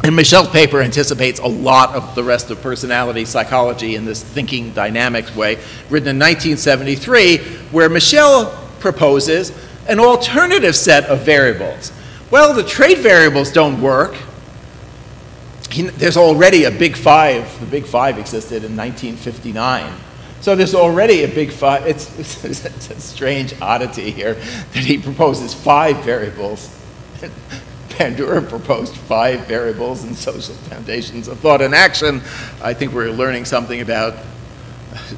And Michel's paper anticipates a lot of the rest of personality psychology in this thinking dynamics way, written in 1973, where Michel proposes an alternative set of variables. Well, the trait variables don't work. There's already a big five. The big five existed in 1959. So there's already a big five. It's a strange oddity here that he proposes 5 variables. Bandura proposed 5 variables in social foundations of thought and action. I think we're learning something about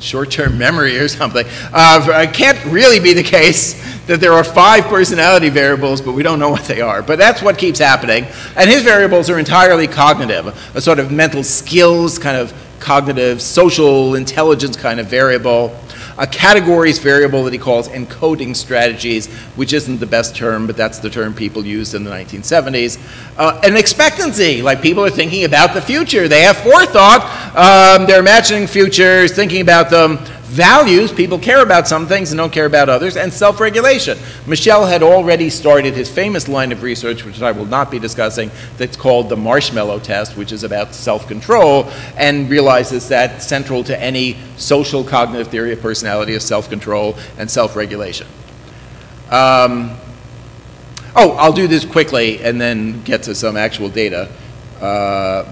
short-term memory or something. It can't really be the case that there are 5 personality variables, but we don't know what they are. But that's what keeps happening. And his variables are entirely cognitive, a sort of mental skills, kind of cognitive, social intelligence kind of variable. A categories variable that he calls encoding strategies, which isn't the best term, but that's the term people used in the 1970s. An expectancy, like people are thinking about the future. They have forethought. They're imagining futures, thinking about them. Values, people care about some things and don't care about others. And self-regulation. Michel had already started his famous line of research, which I will not be discussing, that's called the marshmallow test, which is about self-control, and realizes that central to any social cognitive theory of personality is self-control and self-regulation. I'll do this quickly and then get to some actual data.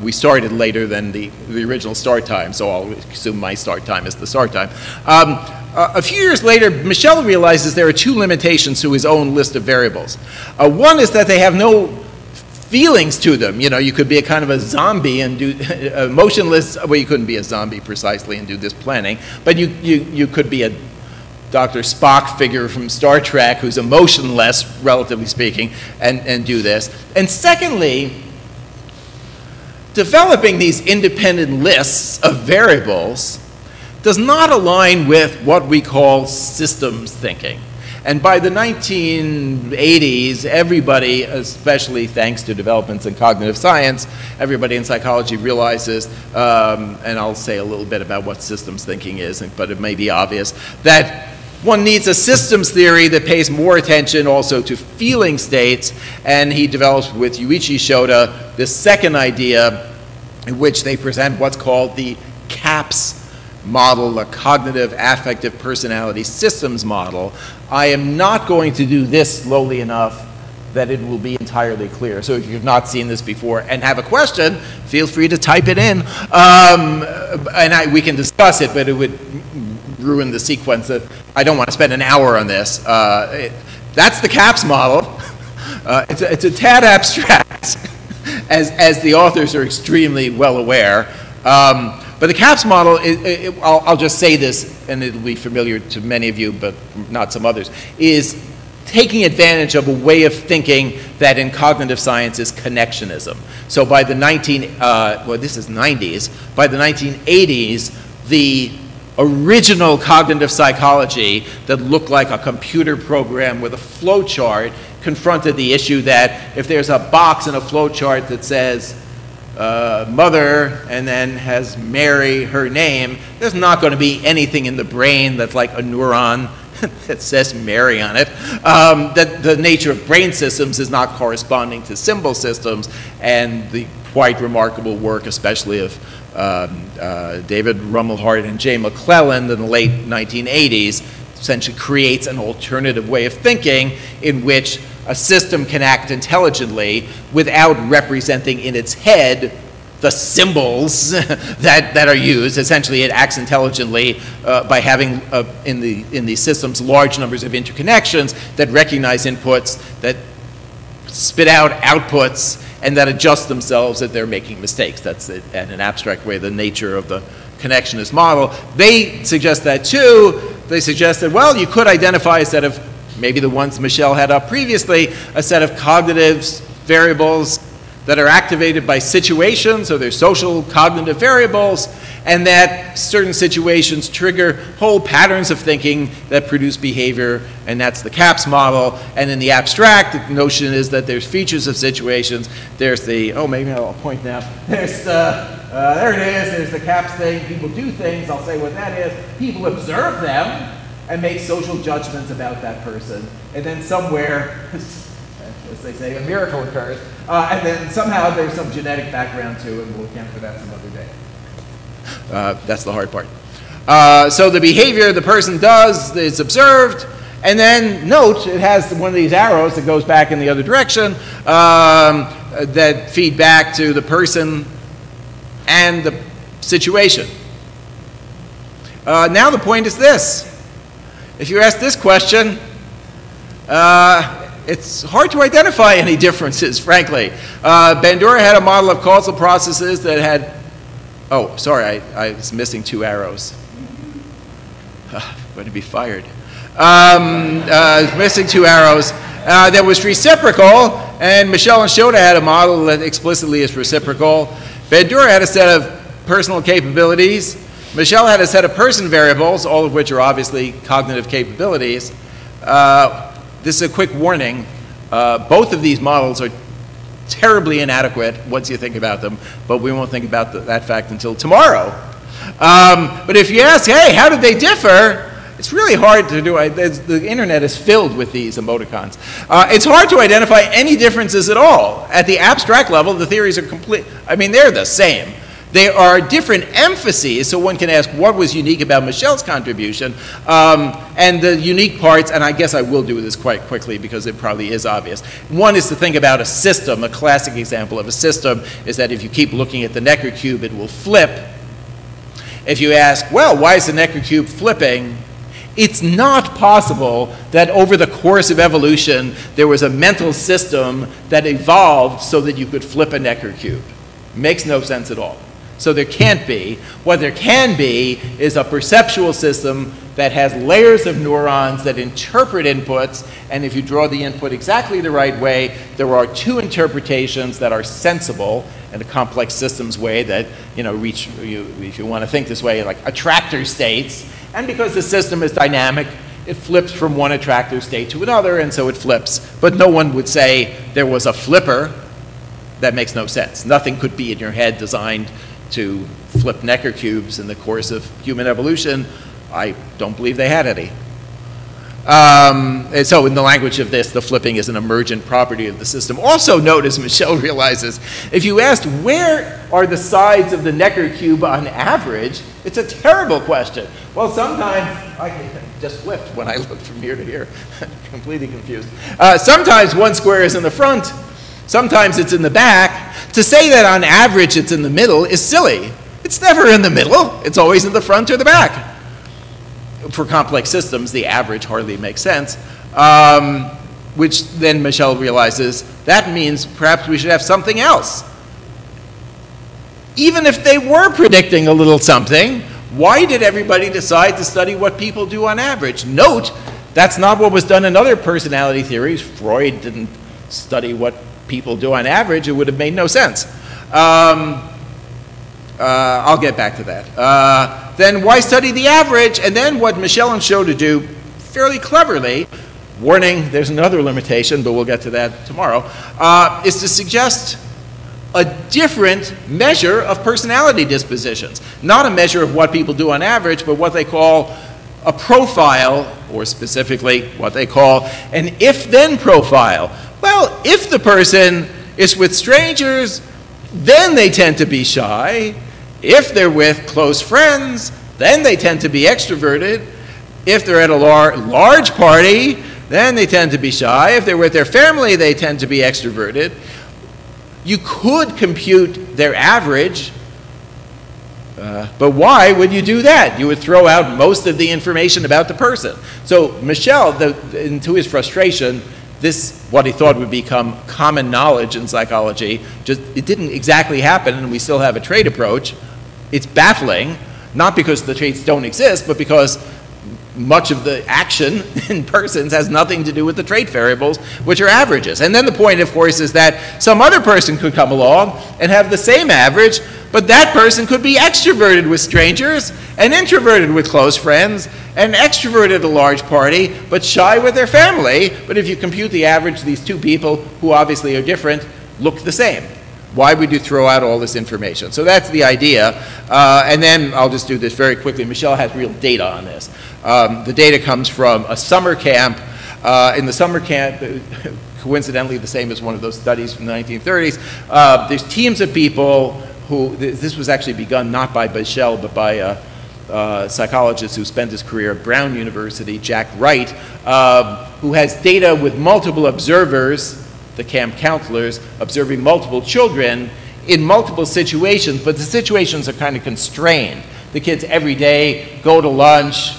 We started later than the original start time, so I'll assume my start time is the start time. A few years later, Michel realizes there are 2 limitations to his own list of variables. One is that they have no feelings to them. You know, you could be a kind of a zombie and do emotionless. Well, you couldn't be a zombie precisely and do this planning, but you could be a Dr. Spock figure from Star Trek who's emotionless, relatively speaking, and do this. And secondly, developing these independent lists of variables does not align with what we call systems thinking. And by the 1980s, everybody, especially thanks to developments in cognitive science, everybody in psychology realizes, and I'll say a little bit about what systems thinking is, but it may be obvious, that one needs a systems theory that pays more attention also to feeling states, and he develops with Yuichi Shota this second idea in which they present what's called the CAPS model, a cognitive affective personality systems model, I am not going to do this slowly enough that it will be entirely clear. So if you've not seen this before and have a question, feel free to type it in, and we can discuss it, but it would ruin the sequence. That I don't want to spend an hour on this. That's the CAPS model. It's a tad abstract, as the authors are extremely well aware. But the CAPS model, I'll just say this, and it'll be familiar to many of you, but not some others, is taking advantage of a way of thinking that in cognitive science is connectionism. So by the 90s, by the 1980s, the original cognitive psychology that looked like a computer program with a flow chart confronted the issue that if there's a box in a flow chart that says mother and then has Mary, her name, there's not going to be anything in the brain that's like a neuron that says Mary on it. That the nature of brain systems is not corresponding to symbol systems, and the quite remarkable work, especially of David Rumelhart and Jay McClelland in the late 1980s, essentially creates an alternative way of thinking in which a system can act intelligently without representing in its head the symbols that are used. Essentially, it acts intelligently by having in these systems large numbers of interconnections that recognize inputs, that spit out outputs, and that adjust themselves if they're making mistakes. That's, in an abstract way, the nature of the connectionist model. They suggest that too. They suggest that, well, you could identify a set of, maybe the ones Michelle had up previously, a set of cognitive variables that are activated by situations, so they're social cognitive variables, and that certain situations trigger whole patterns of thinking that produce behavior, and that's the CAPS model. And in the abstract, the notion is that there's features of situations. There's the, oh, maybe I'll point now. There's the, there it is, there's the CAPS thing. People do things, I'll say what that is. People observe them and make social judgments about that person. And then somewhere, as they say, a miracle occurs. And then somehow there's some genetic background too, and we'll account for that some other day. That's the hard part. So the behavior the person does is observed, and then note it has one of these arrows that goes back in the other direction that feed back to the person and the situation. Now the point is this. If you ask this question, it's hard to identify any differences, frankly. Bandura had a model of causal processes that had, oh, sorry, I was missing two arrows. I'm going to be fired. Missing two arrows. That was reciprocal, and Michelle and Shota had a model that explicitly is reciprocal. Bandura had a set of personal capabilities. Michelle had a set of person variables, all of which are obviously cognitive capabilities. This is a quick warning. Both of these models are terribly inadequate once you think about them, but we won't think about that fact until tomorrow. But if you ask, hey, how did they differ? It's really hard to do. The internet is filled with these emoticons. It's hard to identify any differences at all. At the abstract level, the theories are complete. I mean, they're the same. They are different emphases, so one can ask what was unique about Michelle's contribution, and the unique parts, and I guess I will do this quite quickly because it probably is obvious. One is to think about a system. A classic example of a system is that if you keep looking at the Necker cube, it will flip. If you ask, well, why is the Necker cube flipping? It's not possible that over the course of evolution, there was a mental system that evolved so that you could flip a Necker cube. Makes no sense at all. So there can't be. What there can be is a perceptual system that has layers of neurons that interpret inputs, and if you draw the input exactly the right way, there are two interpretations that are sensible in a complex systems way that, you know, reach, if you want to think this way, like attractor states. And because the system is dynamic, it flips from one attractor state to another, and so it flips. But no one would say there was a flipper. That makes no sense. Nothing could be in your head designed to flip Necker cubes in the course of human evolution. I don't believe they had any. And so in the language of this, the flipping is an emergent property of the system. Also note, as Michel realizes, if you asked where are the sides of the Necker cube on average, it's a terrible question. Well, sometimes, I just flipped when I looked from here to here, completely confused. Sometimes one square is in the front, sometimes it's in the back. To say that on average it's in the middle is silly. It's never in the middle, it's always in the front or the back. For complex systems, the average hardly makes sense, which then Michel realizes that means perhaps we should have something else. Even if they were predicting a little something, why did everybody decide to study what people do on average? Note, that's not what was done in other personality theories. Freud didn't study what people do on average. It would have made no sense. I'll get back to that. Then why study the average? And then what Michel and Cho to do fairly cleverly, warning, there's another limitation, but we'll get to that tomorrow, is to suggest a different measure of personality dispositions. Not a measure of what people do on average, but what they call a profile, or specifically what they call an if-then profile. Well, if the person is with strangers, then they tend to be shy. If they're with close friends, then they tend to be extroverted. If they're at a large party, then they tend to be shy. If they're with their family, they tend to be extroverted. You could compute their average, but why would you do that? You would throw out most of the information about the person. So Michel, to his frustration, this, what he thought would become common knowledge in psychology, it didn't exactly happen, and we still have a trait approach. It's baffling, not because the traits don't exist, but because much of the action in persons has nothing to do with the trait variables, which are averages. And then the point, of course, is that some other person could come along and have the same average, but that person could be extroverted with strangers and introverted with close friends and extroverted at a large party, but shy with their family. But if you compute the average, these two people, who obviously are different, look the same. Why would you throw out all this information? So that's the idea. And then I'll just do this very quickly. Michel has real data on this. The data comes from a summer camp. In the summer camp, coincidentally the same as one of those studies from the 1930s, there's teams of people who, this was actually begun not by Michel, but by a psychologist who spent his career at Brown University, Jack Wright, who has data with multiple observers, the camp counselors, observing multiple children in multiple situations, but the situations are kind of constrained. The kids every day go to lunch,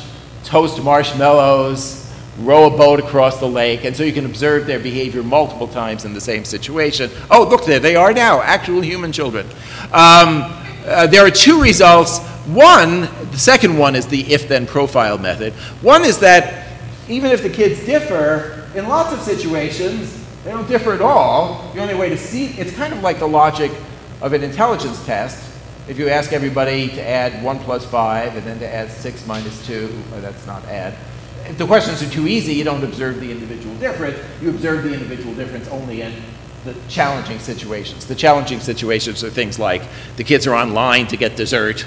toast marshmallows, row a boat across the lake, and so you can observe their behavior multiple times in the same situation. Oh, look, there they are now, actual human children. There are two results. One, the second one is the if-then profile method. One is that even if the kids differ, in lots of situations, they don't differ at all. The only way to see, it's kind of like the logic of an intelligence test. If you ask everybody to add 1 plus 5 and then to add 6 minus 2, well, that's not add. If the questions are too easy, you don't observe the individual difference. You observe the individual difference only in the challenging situations. The challenging situations are things like the kids are online to get dessert.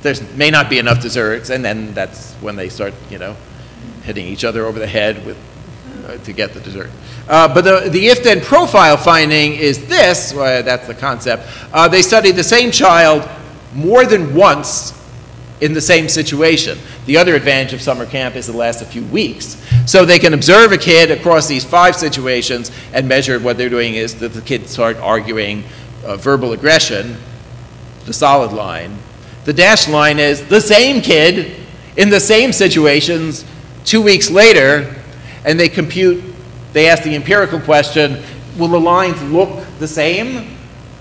There may not be enough desserts, and then that's when they start, you know, hitting each other over the head with, to get the dessert. But the if-then profile finding is this, that's the concept. They studied the same child more than once in the same situation. The other advantage of summer camp is it lasts a few weeks. So they can observe a kid across these 5 situations and measure. What they're doing is that the kids start arguing verbal aggression, the solid line. The dashed line is the same kid in the same situations 2 weeks later, and they compute, they ask the empirical question, will the lines look the same?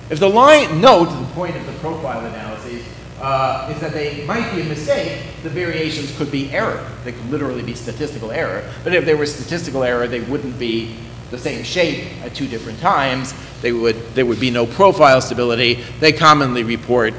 If the line, note, the point of the profile analyses is that they might be a mistake. The variations could be error. They could literally be statistical error. But if there was statistical error, they wouldn't be the same shape at 2 different times. There would be no profile stability. They commonly report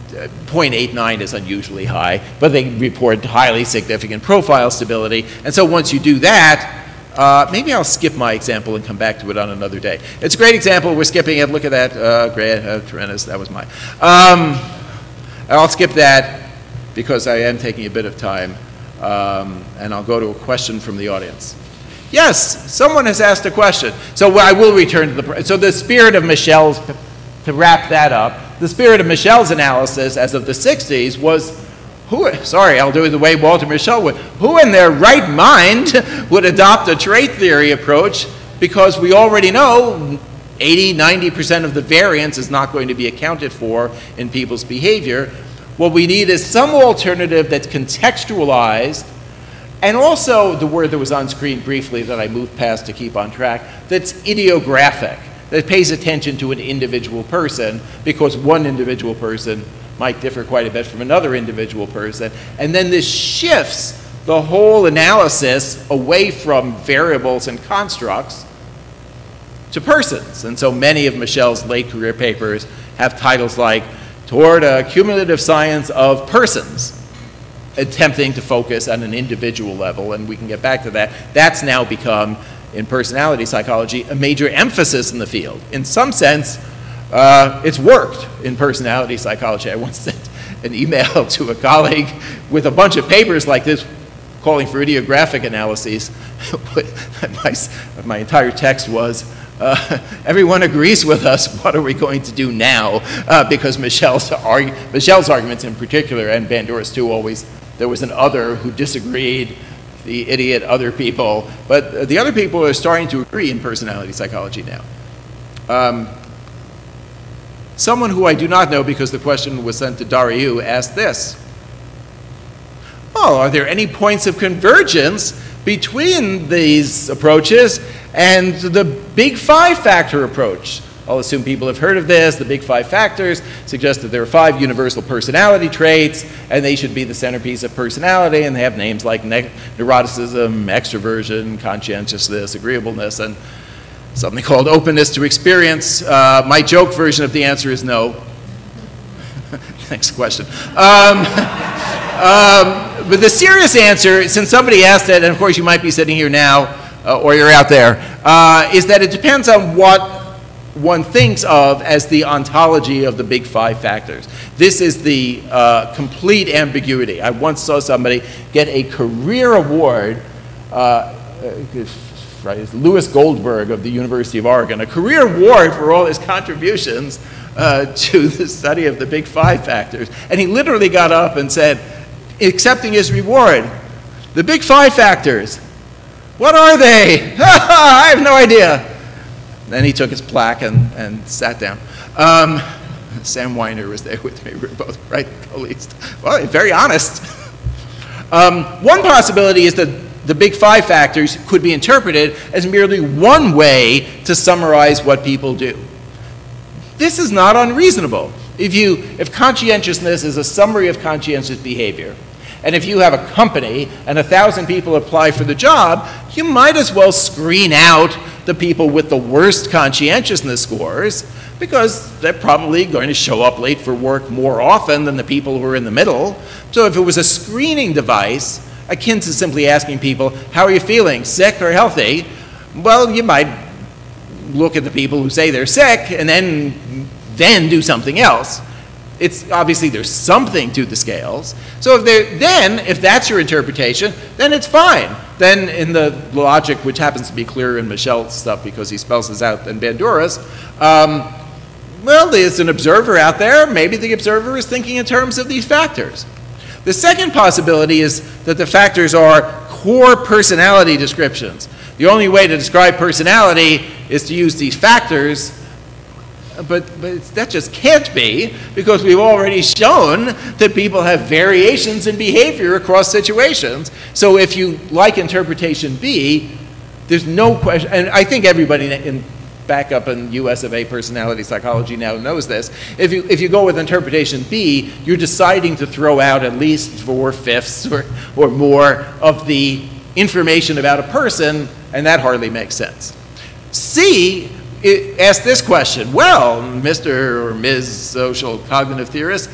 0.89 is unusually high, but they report highly significant profile stability. And so once you do that, maybe I'll skip my example and come back to it on another day. It's a great example. We're skipping it. Look at that. Great. Tremendous. That was mine. I'll skip that because I am taking a bit of time. And I'll go to a question from the audience. Yes, someone has asked a question. So I will return to the spirit of Michel's, to wrap that up, the spirit of Michel's analysis as of the 60s was, I'll do it the way Walter Michel would, who in their right mind would adopt a trait theory approach, because we already know 80–90% of the variance is not going to be accounted for in people's behavior. What we need is some alternative that's contextualized, and also the word that was on screen briefly that I moved past to keep on track, that's idiographic, that pays attention to an individual person, because one individual person might differ quite a bit from another individual person. And then this shifts the whole analysis away from variables and constructs to persons. And so many of Michel's late career papers have titles like Toward a Cumulative Science of Persons, attempting to focus on an individual level, and we can get back to that. That's now become, in personality psychology, a major emphasis in the field. In some sense, it's worked in personality psychology. I once sent an email to a colleague with a bunch of papers like this calling for idiographic analyses. My entire text was, everyone agrees with us, what are we going to do now? Because Michel's arguments in particular, and Bandura's too, always, there was an other who disagreed, the idiot other people, but the other people are starting to agree in personality psychology now. Someone who I do not know, because the question was sent to Dariu, asked this. Oh, are there any points of convergence between these approaches and the Big Five factor approach? I'll assume people have heard of this. The Big Five factors suggest that there are 5 universal personality traits, and they should be the centerpiece of personality, and they have names like neuroticism, extroversion, conscientiousness, agreeableness, and something called openness to experience. My joke version of the answer is no. Next question. But the serious answer, since somebody asked it, and of course you might be sitting here now, or you're out there, is that it depends on what one thinks of as the ontology of the Big Five factors. This is the complete ambiguity. I once saw somebody get a career award, Louis Goldberg of the University of Oregon, a career award for all his contributions to the study of the Big Five factors. And he literally got up and said, accepting his reward, the Big Five factors, what are they? I have no idea. Then he took his plaque and sat down. Sam Weiner was there with me. We were both right colleagues. Well, very honest. One possibility is that the Big Five factors could be interpreted as merely one way to summarize what people do. This is not unreasonable. If conscientiousness is a summary of conscientious behavior, and if you have a company and 1,000 people apply for the job, you might as well screen out the people with the worst conscientiousness scores, because they're probably going to show up late for work more often than the people who are in the middle. So if it was a screening device, akin to simply asking people, how are you feeling, sick or healthy? Well, you might look at the people who say they're sick and then do something else. It's obviously there's something to the scales. So if that's your interpretation, then it's fine. Then in the logic, which happens to be clearer in Michel's stuff because he spells this out than Bandura's, well, there's an observer out there. Maybe the observer is thinking in terms of these factors. The second possibility is that the factors are core personality descriptions. The only way to describe personality is to use these factors, but that just can't be, because we've already shown that people have variations in behavior across situations. So if you like interpretation B, there's no question, and I think everybody back up in US of A personality psychology now knows this. If you go with interpretation B, you're deciding to throw out at least 4/5 or more of the information about a person, and that hardly makes sense. C asks this question, well, Mr. or Ms. social cognitive theorist,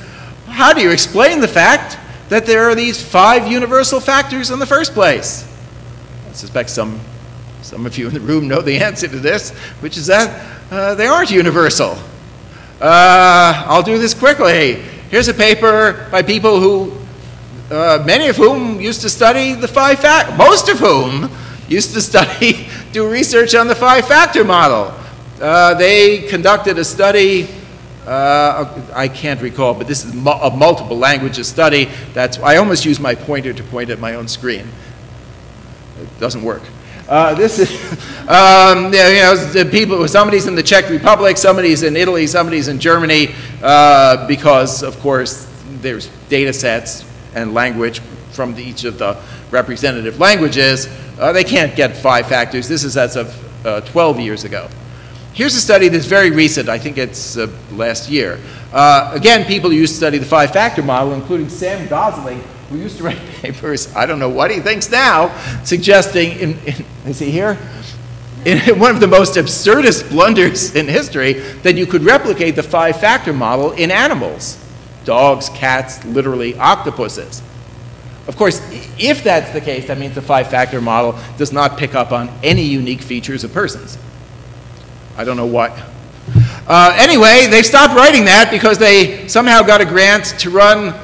how do you explain the fact that there are these 5 universal factors in the first place? I suspect some of you in the room know the answer to this, which is that they aren't universal. I'll do this quickly. Here's a paper by people who many of whom used to study the most of whom used to do research on the five-factor model. They conducted a study, I can't recall, but this is a multiple languages study. I almost use my pointer to point at my own screen. It doesn't work. This is, somebody's in the Czech Republic, somebody's in Italy, somebody's in Germany, because, of course, there's data sets and language from each of the representative languages. They can't get five factors. This is as of 12 years ago. Here's a study that's very recent. I think it's last year. Again, people used to study the five-factor model, including Sam Gosling, who used to write papers, I don't know what he thinks now, suggesting, is he here? In one of the most absurdist blunders in history, that you could replicate the five-factor model in animals. Dogs, cats, literally octopuses. Of course, if that's the case, that means the five-factor model does not pick up on any unique features of persons. I don't know what. Anyway, they stopped writing that because they somehow got a grant to run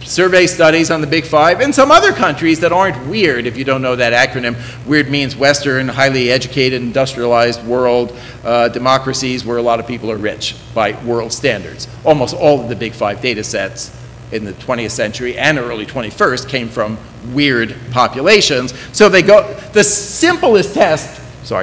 survey studies on the Big Five in some other countries that aren't weird, if you don't know that acronym. Weird means Western, highly educated, industrialized world, democracies where a lot of people are rich by world standards. Almost all of the Big Five data sets in the 20th century and early 21st came from weird populations. So they go, the simplest test for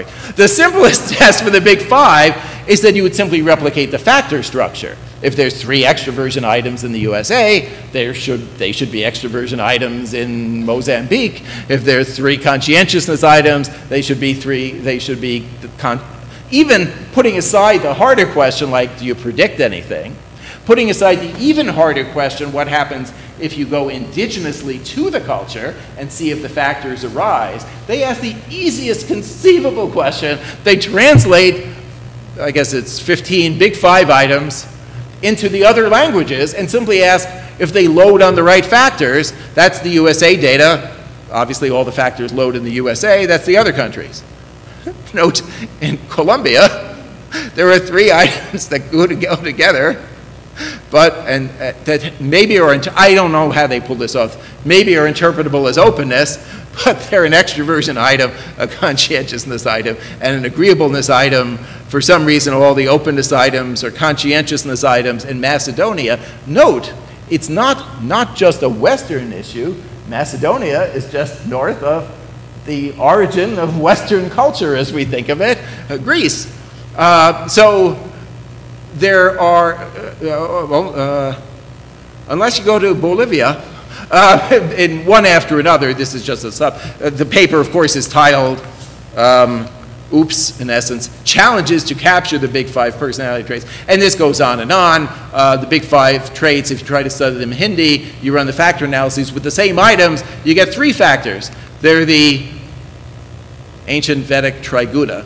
the Big Five is that you would simply replicate the factor structure. If there's 3 extroversion items in the USA, they should be extroversion items in Mozambique. If there's 3 conscientiousness items, even putting aside the harder question like, do you predict anything? Putting aside the even harder question, what happens if you go indigenously to the culture and see if the factors arise, they ask the easiest conceivable question. They translate, I guess it's 15 Big Five items into the other languages and simply ask if they load on the right factors. That's the USA data. Obviously, all the factors load in the USA. That's the other countries. Note, in Colombia, there are 3 items that go together. But, that maybe are, I don't know how they pull this off, maybe are interpretable as openness, but they're an extroversion item, a conscientiousness item, and an agreeableness item. For some reason, all the openness items are conscientiousness items in Macedonia. Note, it's not just a Western issue. Macedonia is just north of the origin of Western culture as we think of it, Greece. So there are, unless you go to Bolivia, in one after another, this is just a the paper, of course, is titled, oops, in essence, challenges to capture the Big Five personality traits. And this goes on and on. The Big Five traits, if you try to study them in Hindi, you run the factor analyses with the same items, you get 3 factors. They're the ancient Vedic triguna.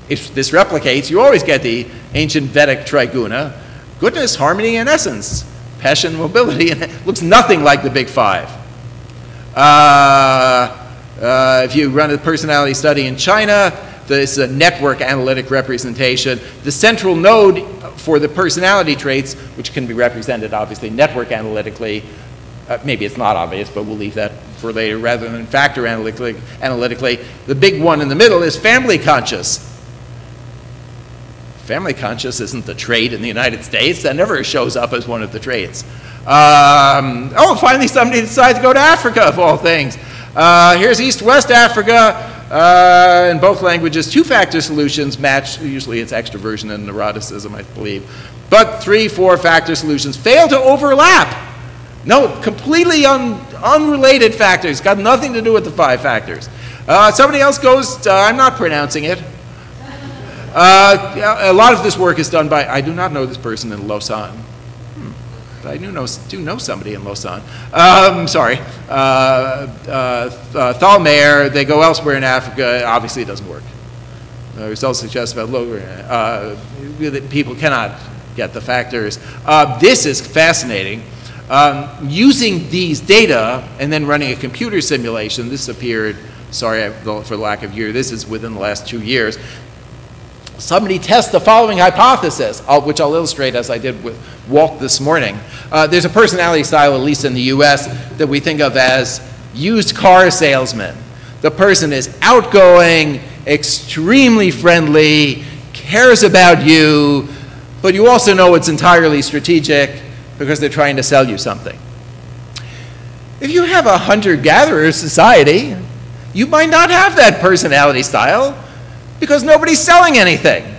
If this replicates, you always get the ancient Vedic triguna: goodness, harmony, and essence, passion, mobility, and it looks nothing like the Big Five. If you run a personality study in China, this is a network analytic representation. The central node for the personality traits, which can be represented obviously network analytically, maybe it's not obvious, but we'll leave that for later rather than factor analytically. The big one in the middle is family conscious. Family conscious isn't the trait in the United States. That never shows up as one of the traits. Oh, finally somebody decides to go to Africa, of all things. Here's East-West Africa. In both languages, 2-factor solutions match. Usually it's extroversion and neuroticism, I believe. But 3, 4-factor solutions fail to overlap. No, completely unrelated factors. Got nothing to do with the 5 factors. Somebody else goes, I'm not pronouncing it. A lot of this work is done by, I do not know this person in Lausanne. But I do know somebody in Lausanne. Sorry. Thalmayr, they go elsewhere in Africa. Obviously, it doesn't work. The results suggest about lower, people cannot get the factors. This is fascinating. Using these data and then running a computer simulation, this appeared, sorry for lack of year, this is within the last 2 years. Somebody tests the following hypothesis, which I'll illustrate as I did with walked this morning. There's a personality style, at least in the US, that we think of as used car salesman. The person is outgoing, extremely friendly, cares about you, but you also know it's entirely strategic because they're trying to sell you something. If you have a hunter-gatherer society, you might not have that personality style because nobody's selling anything.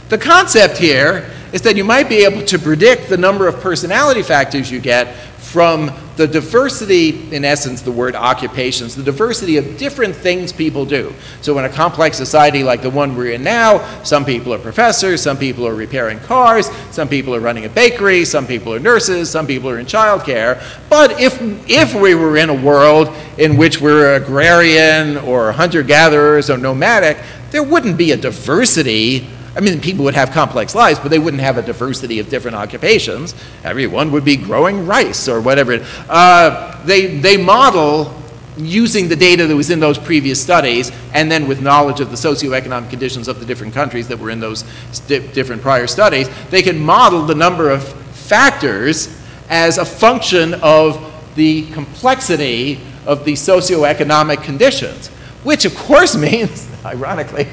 The concept here is that you might be able to predict the number of personality factors you get from the diversity, in essence, the word occupations, the diversity of different things people do. So in a complex society like the one we're in now, some people are professors, some people are repairing cars, some people are running a bakery, some people are nurses, some people are in childcare. But if we were in a world in which we're agrarian or hunter-gatherers or nomadic, there wouldn't be a diversity. I mean, people would have complex lives, but they wouldn't have a diversity of different occupations. Everyone would be growing rice or whatever. They model using the data that was in those previous studies, and then with knowledge of the socioeconomic conditions of the different countries that were in those different prior studies, they can model the number of factors as a function of the complexity of the socioeconomic conditions, which of course means, ironically,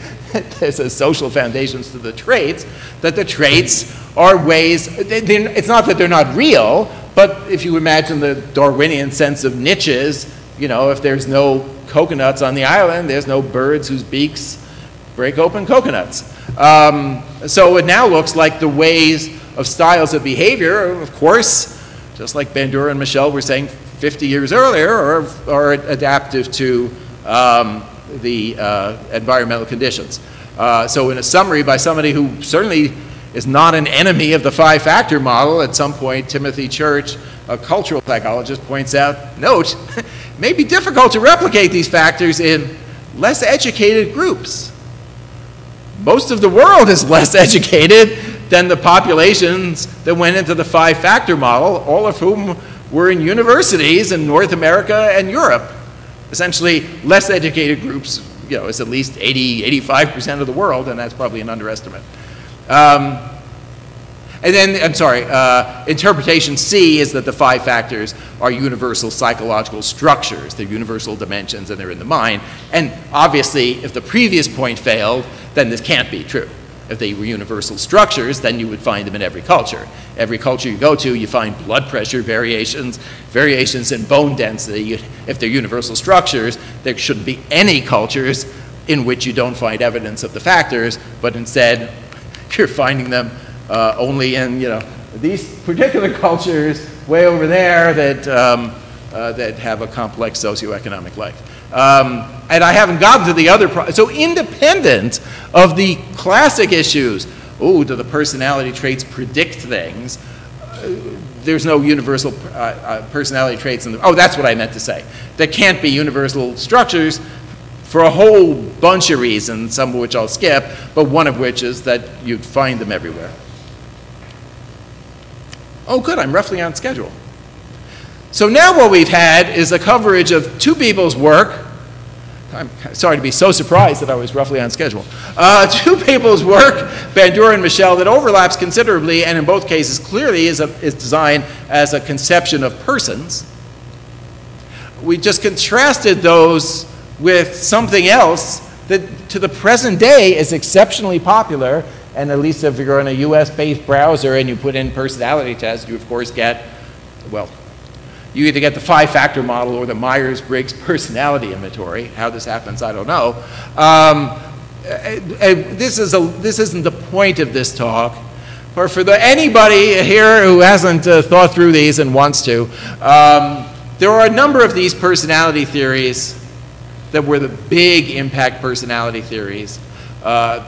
there's a social foundations to the traits, that the traits are ways, it's not that they're not real, but if you imagine the Darwinian sense of niches, you know, if there's no coconuts on the island, there's no birds whose beaks break open coconuts. So it now looks like the ways of styles of behavior, of course, just like Bandura and Michel were saying 50 years earlier, are adaptive to the environmental conditions. So in a summary by somebody who certainly is not an enemy of the five-factor model, at some point Timothy Church, a cultural psychologist, points out, note, it may be difficult to replicate these factors in less educated groups. Most of the world is less educated than the populations that went into the five-factor model, all of whom were in universities in North America and Europe. Essentially, less educated groups, you know, is at least 85% of the world, and that's probably an underestimate. And then, I'm sorry, interpretation C is that the five factors are universal psychological structures. They're universal dimensions, and they're in the mind. And obviously, if the previous point failed, then this can't be true. If they were universal structures, then you would find them in every culture. Every culture you go to, you find blood pressure variations, variations in bone density. If they're universal structures, there shouldn't be any cultures in which you don't find evidence of the factors, but instead, you're finding them only in, you know, these particular cultures way over there that, that have a complex socioeconomic life. And I haven't gotten to the other, so independent of the classic issues, oh, do the personality traits predict things? There's no universal personality traits in the, oh, that's what I meant to say. There can't be universal structures for a whole bunch of reasons, some of which I'll skip, but one of which is that you'd find them everywhere. Oh, good, I'm roughly on schedule. So now what we've had is a coverage of two people's work. I'm sorry to be so surprised that I was roughly on schedule. Two people's work, Bandura and Michel, that overlaps considerably, and in both cases clearly is designed as a conception of persons. We just contrasted those with something else that to the present day is exceptionally popular, and at least if you're on a US-based browser and you put in personality test, you of course get, well, you either get the five-factor model or the Myers-Briggs personality inventory. How this happens, I don't know. This isn't the point of this talk. Or for anybody here who hasn't thought through these and wants to, there are a number of these personality theories that were the big impact personality theories,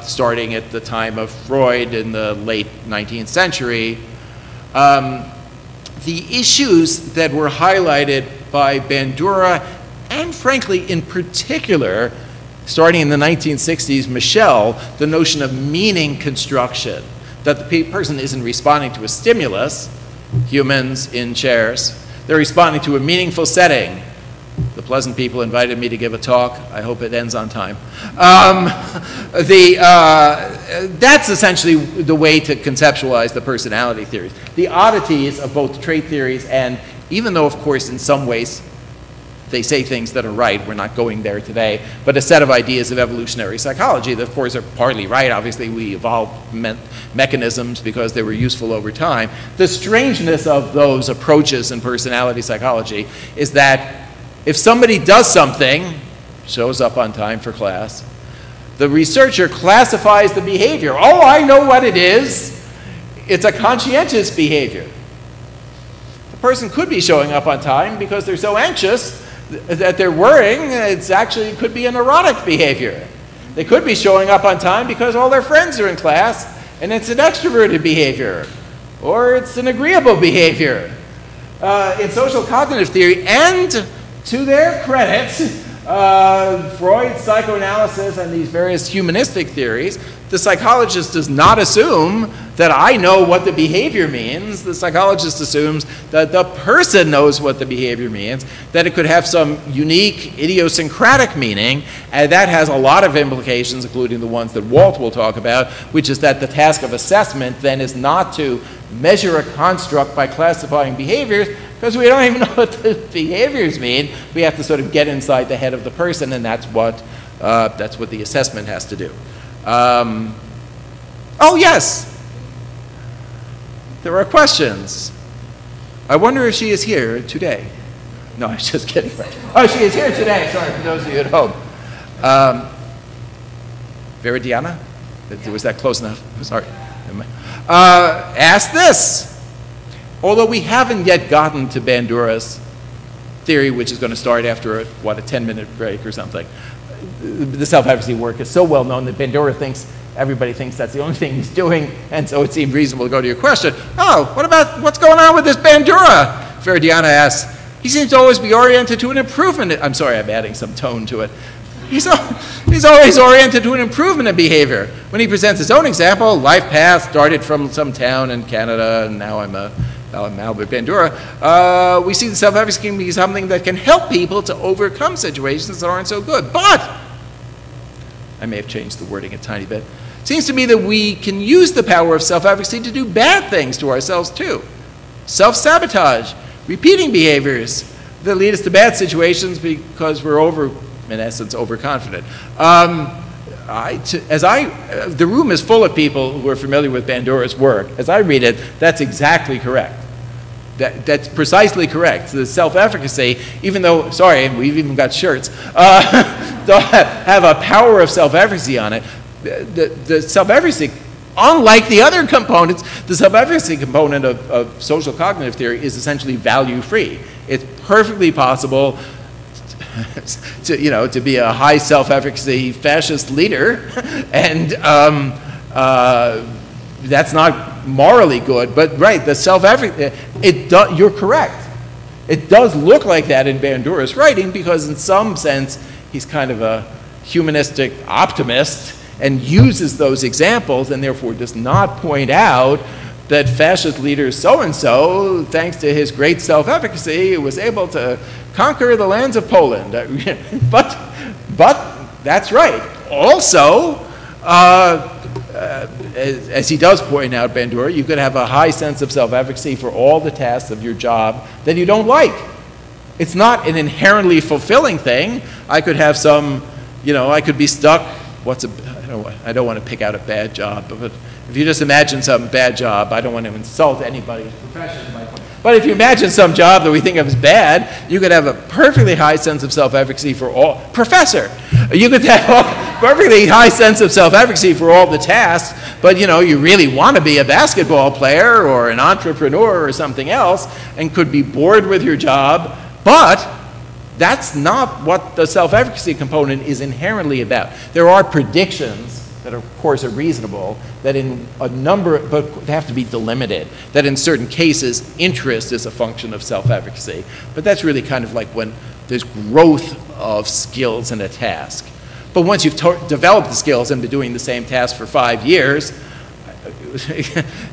starting at the time of Freud in the late 19th century. The issues that were highlighted by Bandura, and frankly, in particular, starting in the 1960s, Michel, the notion of meaning construction, that the person isn't responding to a stimulus, humans in chairs, they're responding to a meaningful setting. The pleasant people invited me to give a talk. I hope it ends on time. That's essentially the way to conceptualize the personality theories. The oddities of both trait theories, and even though, of course, in some ways they say things that are right, we're not going there today, but a set of ideas of evolutionary psychology that, of course, are partly right. Obviously, we evolved mechanisms because they were useful over time. The strangeness of those approaches in personality psychology is that if somebody does something, shows up on time for class, the researcher classifies the behavior. Oh, I know what it is. It's a conscientious behavior. The person could be showing up on time because they're so anxious that they're worrying. It could be a neurotic behavior. They could be showing up on time because all their friends are in class and it's an extroverted behavior, or it's an agreeable behavior. In social cognitive theory, and to their credit, Freud's psychoanalysis and these various humanistic theories, the psychologist does not assume that I know what the behavior means. The psychologist assumes that the person knows what the behavior means, that it could have some unique idiosyncratic meaning, and that has a lot of implications, including the ones that Walt will talk about, which is that the task of assessment then is not to measure a construct by classifying behaviors, because we don't even know what the behaviors mean. We have to sort of get inside the head of the person, and that's what the assessment has to do. Oh, yes. There are questions. I wonder if she is here today. No, I'm just kidding. Oh, she is here today. Sorry, for those of you at home. Veridiana? Was that close enough? Sorry. Ask this. Although we haven't yet gotten to Bandura's theory, which is going to start after a 10-minute break or something. The self-efficacy work is so well known that Bandura thinks, everybody thinks that's the only thing he's doing, and so it seemed reasonable to go to your question. Oh, what's going on with this Bandura? Veridiana asks. He seems to always be oriented to an improvement. I'm sorry, I'm adding some tone to it. He's always oriented to an improvement in behavior. When he presents his own example, life path started from some town in Canada, and now I'm Albert Bandura. We see the self-efficacy can be something that can help people to overcome situations that aren't so good. But, I may have changed the wording a tiny bit, it seems to me that we can use the power of self-efficacy to do bad things to ourselves too. Self-sabotage, repeating behaviors that lead us to bad situations because we're in essence, overconfident. The room is full of people who are familiar with Bandura's work. As I read it, that's exactly correct. That's precisely correct. The self-efficacy, even though, sorry, we've even got shirts, have a power of self-efficacy on it. The self-efficacy, unlike the other components, the self-efficacy component of social cognitive theory is essentially value-free. It's perfectly possible to be a high self-efficacy fascist leader, and that's not morally good. But right, the self-efficacy, you're correct. It does look like that in Bandura's writing because in some sense he's kind of a humanistic optimist and uses those examples and therefore does not point out that fascist leader so-and-so, thanks to his great self-efficacy, was able to conquer the lands of Poland. But that's right. Also, as he does point out, Bandura, you could have a high sense of self-efficacy for all the tasks of your job that you don't like. It's not an inherently fulfilling thing. I could have some, I could be stuck, I don't want to pick out a bad job, but if you just imagine some bad job, I don't want to insult anybody's profession. But if you imagine some job that we think of as bad, you could have a perfectly high sense of self-efficacy for all, professor. You could have a perfectly high sense of self-efficacy for all the tasks, but you really want to be a basketball player or an entrepreneur or something else and could be bored with your job, but that's not what the self-efficacy component is inherently about. There are predictions that of course are reasonable, that in a number, but they have to be delimited, that in certain cases interest is a function of self-efficacy. But that's really kind of like when there's growth of skills in a task. But once you've developed the skills and been doing the same task for 5 years,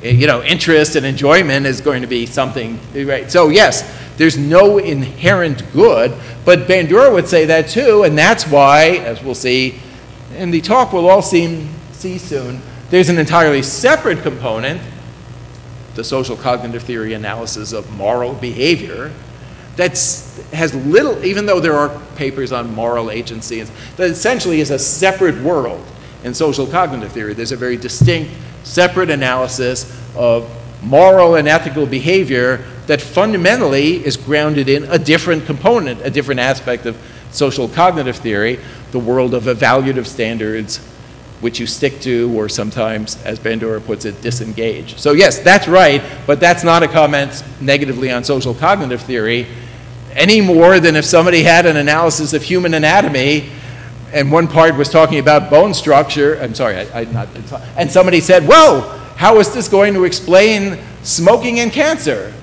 interest and enjoyment is going to be something, right? So yes, There's no inherent good, but Bandura would say that too, and that's why, as we'll see in the talk we'll all see soon, there's an entirely separate component, the social cognitive theory analysis of moral behavior, that has little, even though there are papers on moral agency, that essentially is a separate world in social cognitive theory. There's a very distinct, separate analysis of moral and ethical behavior that fundamentally is grounded in a different component, a different aspect of social cognitive theory, the world of evaluative standards, which you stick to, or sometimes, as Bandura puts it, disengage. So yes, that's right, but that's not a comment negatively on social cognitive theory, any more than if somebody had an analysis of human anatomy, and one part was talking about bone structure, I'm sorry, and somebody said, well, how is this going to explain smoking and cancer?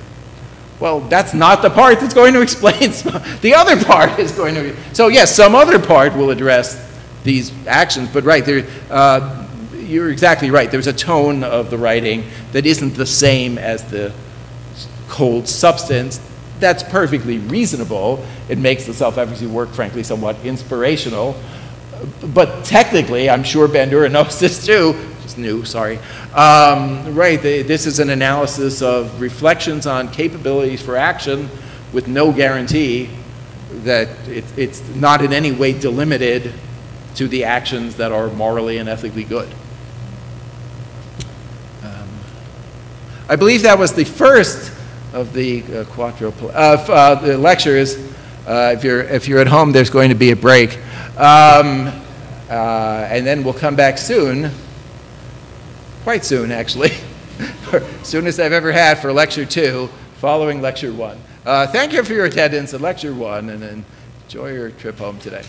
Well, that's not the part that's going to explain, the other part is going to, so yes, some other part will address these actions, but right, you're exactly right. There's a tone of the writing that isn't the same as the cold substance. That's perfectly reasonable. It makes the self-efficacy work, frankly, somewhat inspirational. But technically, I'm sure Bandura knows this too, just new, sorry. Right, this is an analysis of reflections on capabilities for action with no guarantee that it's not in any way delimited to the actions that are morally and ethically good. I believe that was the first of the the lectures. If you're at home, there's going to be a break, and then we'll come back soon. Quite soon, actually, soonest I've ever had for lecture 2, following lecture 1. Thank you for your attendance at lecture 1, and enjoy your trip home today.